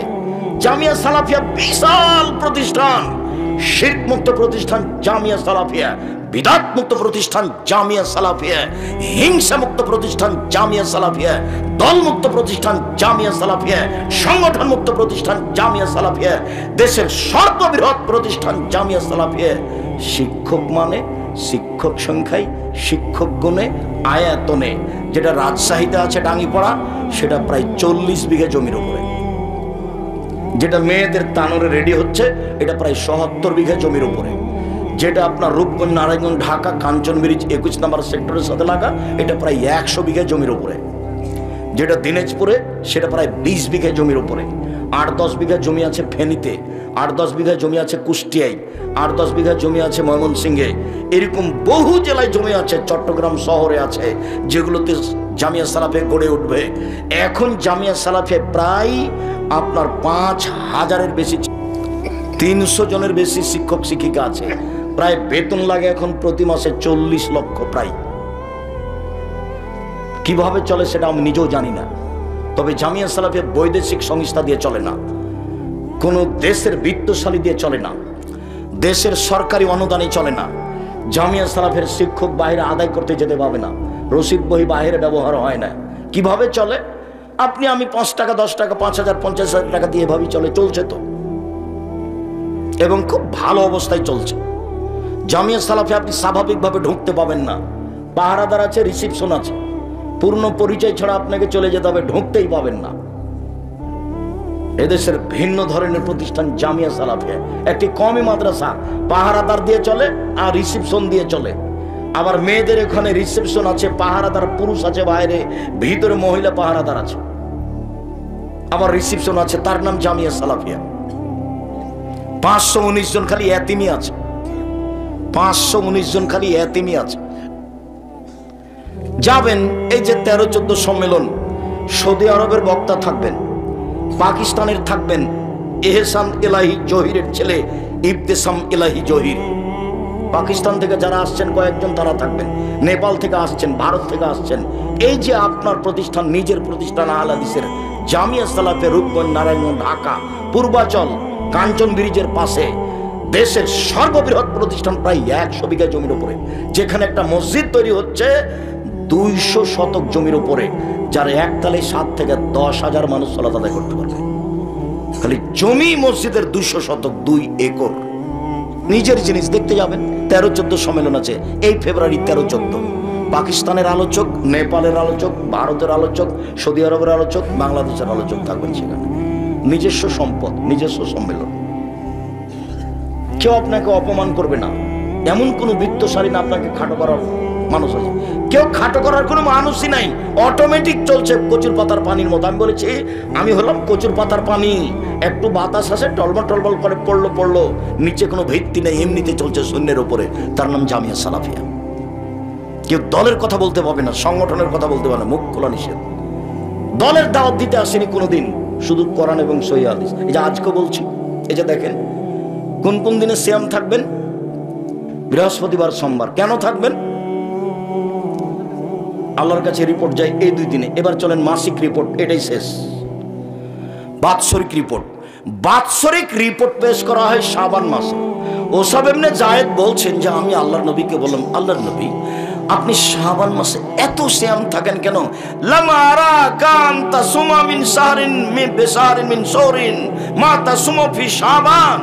জামিয়া সালাফিয়া বিশাল প্রতিষ্ঠান, শিরক মুক্ত প্রতিষ্ঠান জামিয়া সালাফিয়া, বিদআত মুক্ত প্রতিষ্ঠান জামিয়া সালাফিয়া, হিংসা মুক্ত প্রতিষ্ঠান জামিয়া সালাফিয়া, দল মুক্ত প্রতিষ্ঠান জামিয়া সালাফিয়া, সংগঠন মুক্ত প্রতিষ্ঠান জামিয়া সালাফিয়া, দেশের সর্ববৃহৎ প্রতিষ্ঠান জামিয়া সালাফিয়া। শিক্ষক মানে শিক্ষক সংখ্যায়, শিক্ষক গুণে, আয়াতনে, যেটা রাজশাহীতে আছে ডাঙ্গিপাড়া, সেটা প্রায় 40 বিঘা জমির উপরে। যেটা মেয়েদের তানরে রেডি হচ্ছে, এটা প্রায় ৭৭ বিঘা জমির উপরে। যেটা আপনার রূপগঞ্জ, নারায়ণগঞ্জ, ঢাকা, কাঞ্চন ব্রিজ 21 নম্বর সেক্টরের সাথে লাগা, এটা প্রায় 100 বিঘা জমির উপরে। যেটা দিনাজপুরে, সেটা প্রায় 20 বিঘা জমির উপরে। 8-10 বিঘা জমি আছে ফেনীতে, 8-10 বিঘা জমি আছে কুষ্টিয়ায়, 8-10 বিঘা জমি আছে ময়মনসিংহে। এরকম বহু জেলায় জমি আছে, চট্টগ্রাম শহরে আছে, যেগুলোতে জামিয়া সালাফিয়া গড়ে উঠবে। এখন জামিয়া সালাফিয়া প্রায় আপনার 5000-এর বেশি, 300 জনের বেশি শিক্ষক শিক্ষিকা আছে। প্রায় বেতন লাগে এখন প্রতি মাসে 40 লক্ষ প্রায়। কিভাবে চলে সেটা আমি নিজেও জানি না। তবে জামিয়া সালাফিয়া বৈদেশিক সংস্থা দিয়ে চলে না, কোনো দেশের বিত্তশালী দিয়ে চলে না, দেশের সরকারি অনুদানে চলে না। জামিয়া সালাফের শিক্ষক বাইরে আদায় করতে যেতে পাবে না, রসিদ বই বাইরে ব্যবহার হয় না। কিভাবে চলে? আপনি আমি 5 টাকা 10 টাকা 5,000 50,000 টাকা দিয়ে এভাবেই চলছে তো, এবং খুব ভালো অবস্থায় চলছে। জামিয়া সালাফে আপনি স্বাভাবিকভাবে ঢুকতে পাবেন না, পাহারাদার আছে, রিসিপশন আছে, পূর্ণ পরিচয় ছাড়া আপনাকে চলে যেতে হবে, ঢুকতেই পাবেন না। এদেশের ভিন্ন ধরনের প্রতিষ্ঠান জামিয়া সালাফিয়া, একটি কওমি মাদ্রাসা, পাহারাদার দিয়ে চলে আর রিসিপশন দিয়ে চলে। আবার মেয়েদের এখানে রিসেপশন আছে, পাহারাদার পুরুষ আছে বাইরে, ভিতরে মহিলা পাহারাদার আছে, আবার রিসেপশন আছে, তার নাম জামিয়া সালাফিয়া। 519 জন খালি এতিমি আছে, 519 জন খালি এতিমি আছে। যাবেন, এই যে 13-14 সম্মেলন, সৌদি আরবের বক্তা থাকবেন, পাকিস্তানের থাকবেন এহসান এলাহি জহিরের ছেলে ইবতেসাম এলাহি জহির, পাকিস্তান থেকে যারা আসছেন কয়েকজন তারা থাকবেন, নেপাল থেকে আসছেন, ভারত থেকে আসছেন। এই যে আপনার প্রতিষ্ঠান, নিজের প্রতিষ্ঠান আহলে হাদিসের জামিয়া সালাফে, রূপগঞ্জ, নারায়ণগঞ্জ, ঢাকা, পূর্বাচল, কাঞ্চন ব্রিজের পাশে, দেশের সর্ববৃহৎ প্রতিষ্ঠান, প্রায় 100 বিঘা জমির উপরে, যেখানে একটা মসজিদ তৈরি হচ্ছে 200 শতক জমির উপরে, যার একতলে 7 থেকে 10,000 মানুষ সালাত আদায় করতে পারবে। খালি জমি মসজিদের 200 শতক, 2 একর, নিজের জিনিস। দেখতে যাবেন, 13-14 সম্মেলন আছে এই ফেব্রুয়ারি 13-14। পাকিস্তানের আলোচক, নেপালের আলোচক, ভারতের আলোচক, সৌদি আরবের আলোচক, বাংলাদেশের আলোচক থাকবেন সেখানে। নিজস্ব সম্পদ, নিজস্ব সম্মেলন। কেউ আপনাকে অপমান করবে না, এমন কোন বৃত্তশালী না আপনাকে খাটো করার মানুষ আছে। কেউ খাটো করার কোনো মানুষই নাই, অটোমেটিক চলছে কচুর পাতার পানির মতো। আমি বলেছি আমি হলাম কচুর পাতার পানি, একটু বাতাস আসে, টলবল টলবল করে পড়লো, নিচে কোনো ভিত্তি নেই, এমনিতে চলছে শূন্যের উপরে। তার নাম জামিয়া সালাফিয়া। কেউ দলের কথা বলতে পারবে না, সংগঠনের কথা বলতে পারবে না, মুখ খোলা নিষেধ। দলের দাওয়াত দিতে আসেনি কোনোদিন, শুধু কোরআন এবং সহিহ হাদিস। এই যে আজকে বলছি, এই যে দেখেন কোন কোন দিনে সিয়াম থাকবেন, বৃহস্পতিবার, সোমবার। কেন থাকবেন? আল্লাহর কাছে রিপোর্ট যায় এই 2 দিনে। এবার চলেন মাসিক রিপোর্ট, এটাই শেষ। বাৎসরিক রিপোর্ট, বাৎসরিক রিপোর্ট পেশ করা হয় শাবান মাসে। ওসাব ইবনে জায়েদ বলছেন যে আমি আল্লাহর নবীকে বললাম, আল্লাহর নবী আপনি শাবান মাসে এত সিয়াম থাকেন কেন? লামারা কান তাসুমা মিন শাহরিন মিন বিশারিন মিন শাহরিন মা তাসুমা ফি শাবান।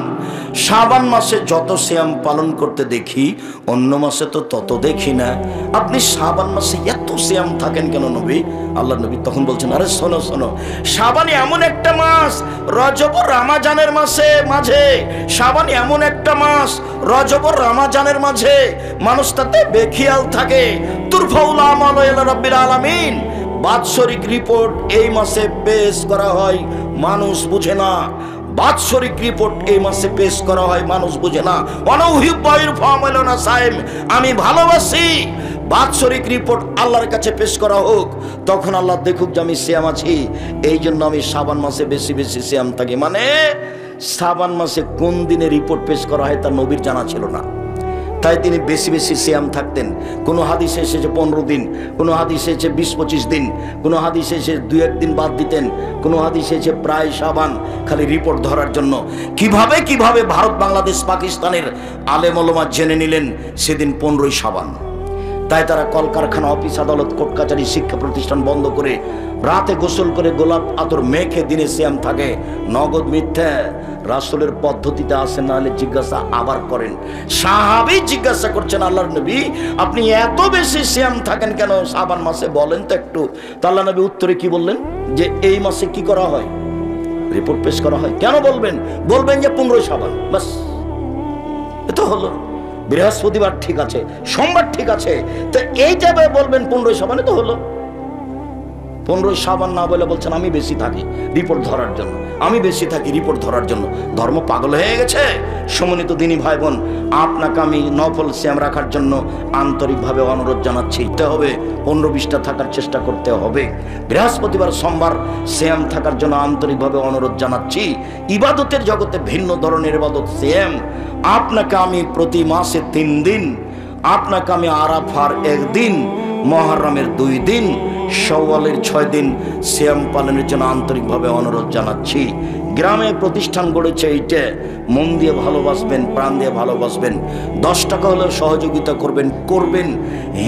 শাবান মাসে যত সিয়াম পালন করতে দেখি, অন্য মাসে তো তত দেখি না। আপনি শাবান মাসে এত সিয়াম থাকেন কেন নবী? আল্লাহ নবী তখন বলছেন, আরে শোনো শোনো, শাবান এমন একটা মাস, রজব ও রমাজানের মাঝে, শাবান এমন একটা মাস, রজব ও রমাজানের মাঝে মানুষ তাতে বেখিয়াল থাকে। তুরফাউল আমালু ইলা রাব্বিল আলামিন। বাৎসরিক রিপোর্ট এই মাসে পেশ করা হয়, মানুষ বুঝে না। বাৎসরিক রিপোর্ট এই মাসে পেশ করা হয়, মানুষ বুঝে না। আমি ভালোবাসি বাৎসরিক রিপোর্ট আল্লাহর কাছে পেশ করা হোক, তখন আল্লাহ দেখুক যে আমি সিয়াম আছি। এই জন্য আমি শাবান মাসে বেশি বেশি সিয়াম থাকি। মানে শাবান মাসে কোন দিনে রিপোর্ট পেশ করা হয় তা নবীর জানা ছিল না, তাই তিনি বেশি বেশি সিয়াম থাকতেন। কোনো হাদিসে এসেছে 15 দিন, কোনো হাদিসে এসেছে 20-25 দিন, কোনো হাদিসে এসে 2-1 দিন বাদ দিতেন, কোনো হাদিসে এসেছে প্রায় শাবান, খালি রিপোর্ট ধরার জন্য। কিভাবে ভারত, বাংলাদেশ, পাকিস্তানের আলেম ওলামা জেনে নিলেন সেদিন 15ই শাবান। তাই তারা কলকারখানা, অফিস, আদালত, কোর্ট কাচারি, শিক্ষা প্রতিষ্ঠান বন্ধ করে রাতে গোসল করে গোলাপ আতর মেখে দিনে সিয়াম থাকে। নগদ মিথ্যা, রাসূলের পদ্ধতিতে আসেন, না হলে জিজ্ঞাসা আবার করেন। সাহাবী জিজ্ঞাসা করছেন, আল্লাহর নবী আপনি এত বেশি সিয়াম থাকেন কেন শাবান মাসে, বলেন তো একটু। তো আল্লাহ নবী উত্তরে কি বললেন? যে এই মাসে কি করা হয়? রিপোর্ট পেশ করা হয়। কেন বলবেন? বলবেন যে 15ই শাবান, বাস, এতো হলো। বৃহস্পতিবার ঠিক আছে, সোমবার ঠিক আছে, তো এই যাবে বলবেন 15ই শাবানে তো হলো। 15ই শাবান না বলে বলছেন আমি বেশি থাকি রিপোর্ট ধরার জন্য, আমি বেশি থাকি রিপোর্ট ধরার জন্য। ধর্ম পাগল হয়ে গেছে। সম্মানিত দিনী ভাই বোন, আপনাকে আমি নফল সিয়াম রাখার জন্য আন্তরিকভাবে অনুরোধ জানাচ্ছি। হবে 15-20টা থাকার চেষ্টা করতে হবে। বৃহস্পতিবার, সোমবার সিয়াম থাকার জন্য আন্তরিকভাবে অনুরোধ জানাচ্ছি। ইবাদতের জগতে ভিন্ন ধরনের ইবাদত সিয়াম। আপনাকে আমি প্রতি মাসে 3 দিন, আপনাকে আমি আরাফার 1 দিন, মুহররমের 2 দিন, শাওয়ালের 6 দিন সিয়াম পালনের জন্য আন্তরিকভাবে অনুরোধ জানাচ্ছি। গ্রামে প্রতিষ্ঠান গড়েছে, এইটা মন দিয়ে ভালোবাসবেন, প্রাণ দিয়ে ভালোবাসবেন। 10 টাকা হলেও সহযোগিতা করবেন।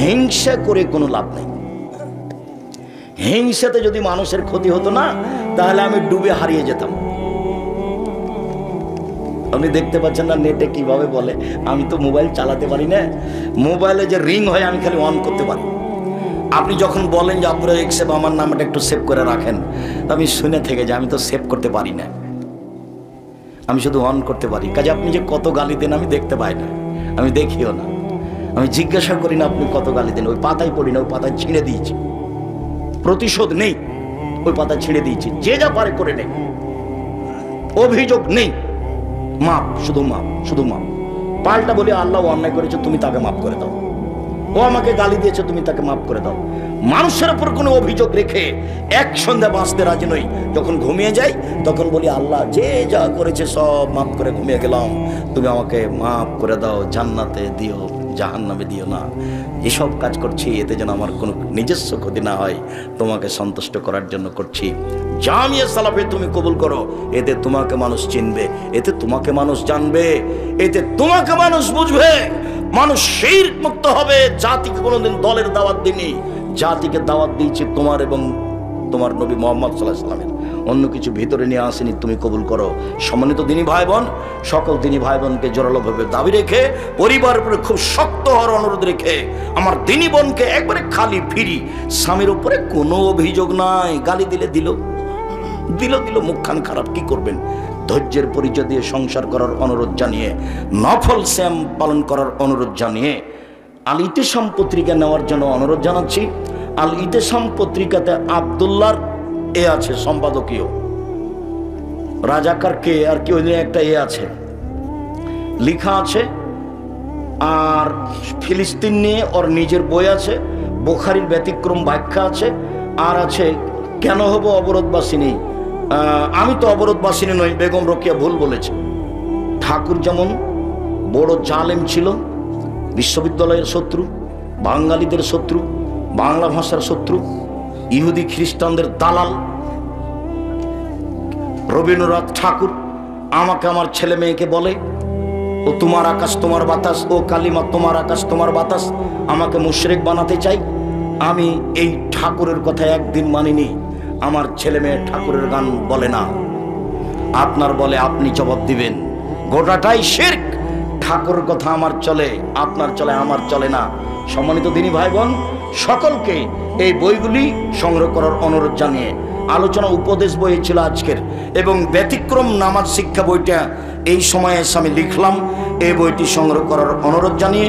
হিংসা করে কোনো লাভ নেই। হিংসাতে যদি মানুষের ক্ষতি হতো না, তাহলে আমি ডুবে হারিয়ে যেতাম। আপনি দেখতে পাচ্ছেন না নেটে কিভাবে বলে, আমি তো মোবাইল চালাতে পারি না, মোবাইলে যে রিং হয় আমি খালি অন করতে পারি। আপনি যখন বলেন যে আপনারা এক্সেপ আমার নামটা একটু সেভ করে রাখেন, আমি শুনে থেকে যে আমি তো সেভ করতে পারি না, আমি শুধু অন করতে পারি। কাজে আপনি যে কত গালি দেন আমি দেখতে পাই না, আমি দেখিও না, আমি জিজ্ঞাসা করি না আপনি কত গালি দেন। ওই পাতায় পড়ি না, ওই পাতায় ছিঁড়ে দিয়েছি, প্রতিশোধ নেই, ওই পাতা ছিঁড়ে দিয়েছি, যে যা পারে করে নেই, অভিযোগ নেই, মাপ, শুধু মাপ, শুধু মাপ। পাল্টা বলি আল্লাহ অন্যায় করেছে, তুমি তাকে মাফ করে দাও, ও আমাকে গালি দিয়েছে, তুমি তাকে মাফ করে দাও। মানুষের উপর কোনো অভিযোগ রেখে এক সন্ধ্যা বাঁচতে রাজি নই। যখন ঘুমিয়ে যাই তখন বলি আল্লাহ যে যা করেছে সব মাফ করে ঘুমিয়ে গেলাম, তুমি আমাকে মাফ করে দাও, জান্নাতে দিও, জাহান্নামে দিও না। এসব কাজ করছি এতে যেন আমার কোনো নিজস্ব ক্ষতি না হয়, তোমাকে সন্তুষ্ট করার জন্য করছি। জামিয়া সালাফে তুমি কবুল করো, এতে তোমাকে মানুষ চিনবে, এতে তোমাকে মানুষ জানবে, এতে তোমাকে মানুষ বুঝবে, মানুষ শিরক মুক্ত হবে। জাতিকে কোনোদিন দলের দাওয়াত দিইনি, জাতিকে দাওয়াত দিয়েছি তোমার এবং তোমার নবী মুহাম্মদ সাল্লাল্লাহু আলাইহি ওয়াসাল্লামের, অন্য কিছু ভিতরে নিয়ে আসেনি, তুমি কবুল করো। সম্মানিত দিনী ভাই বোন, সকল দিনী ভাই বোনকে জোরালোভাবে দাবি রেখে, পরিবারের উপরে খুব শক্ত হওয়ার অনুরোধ রেখে, আমার দিনী বোনকে একবারে খালি ফিরি, স্বামীর উপরে কোনো অভিযোগ নাই, গালি দিলে দিল, মুখখান খারাপ, কি করবেন? ধৈর্যের পরিচয় দিয়ে সংসার করার অনুরোধ জানিয়ে, নফল শ্যাম পালন করার অনুরোধ জানিয়ে, আল ইতিসাম পত্রিকা নেওয়ার জন্য অনুরোধ জানাচ্ছি। আল ইতিসাম পত্রিকাতে আব্দুল্লাহর এ আছে, সম্পাদকীয়, রাজাকার কে আর কি ওই একটা এ আছে, লেখা আছে। আর ফিলিস্তিন নিয়ে ওর নিজের বই আছে, বুখারীর ব্যতিক্রম ব্যাখ্যা আছে, আর আছে কেন হব অবরোধবাসিনী। আমি তো অবরোধবাসিনী নই, বেগম রোকেয়া ভুল বলেছে। ঠাকুর যেমন বড় জালেম ছিল, বিশ্ববিদ্যালয়ের শত্রু, বাঙালিদের শত্রু, বাংলা ভাষার শত্রু, ইহুদি খ্রিস্টানদের দালাল, রবীন্দ্রনাথ ঠাকুর আমাকে আমার ছেলে মেয়েকে বলে ও তোমার আকাশ তোমার বাতাস, ও কালিমা তোমার আকাশ তোমার বাতাস, আমাকে মুশরিক বানাতে চাই। আমি এই ঠাকুরের কথা একদিন মানিনি। আমার ছেলে মেয়ে ঠাকুরের গান বলে না, আপনার বলে আপনি জবাব দিবেন, গোটাটাই শিরক। ঠাকুরের কথা আমার চলে, আপনার চলে, আমার চলে না। সম্মানিত দিনী ভাই বোন, সকলকে এই বইগুলি সংগ্রহ করার অনুরোধ জানিয়ে, আলোচনা উপদেশ বই ছিল আজকের, এবং ব্যতিক্রম নামাজ শিক্ষা বইটা এই সময়ে এসে আমি লিখলাম, এই বইটি সংগ্রহ করার অনুরোধ জানিয়ে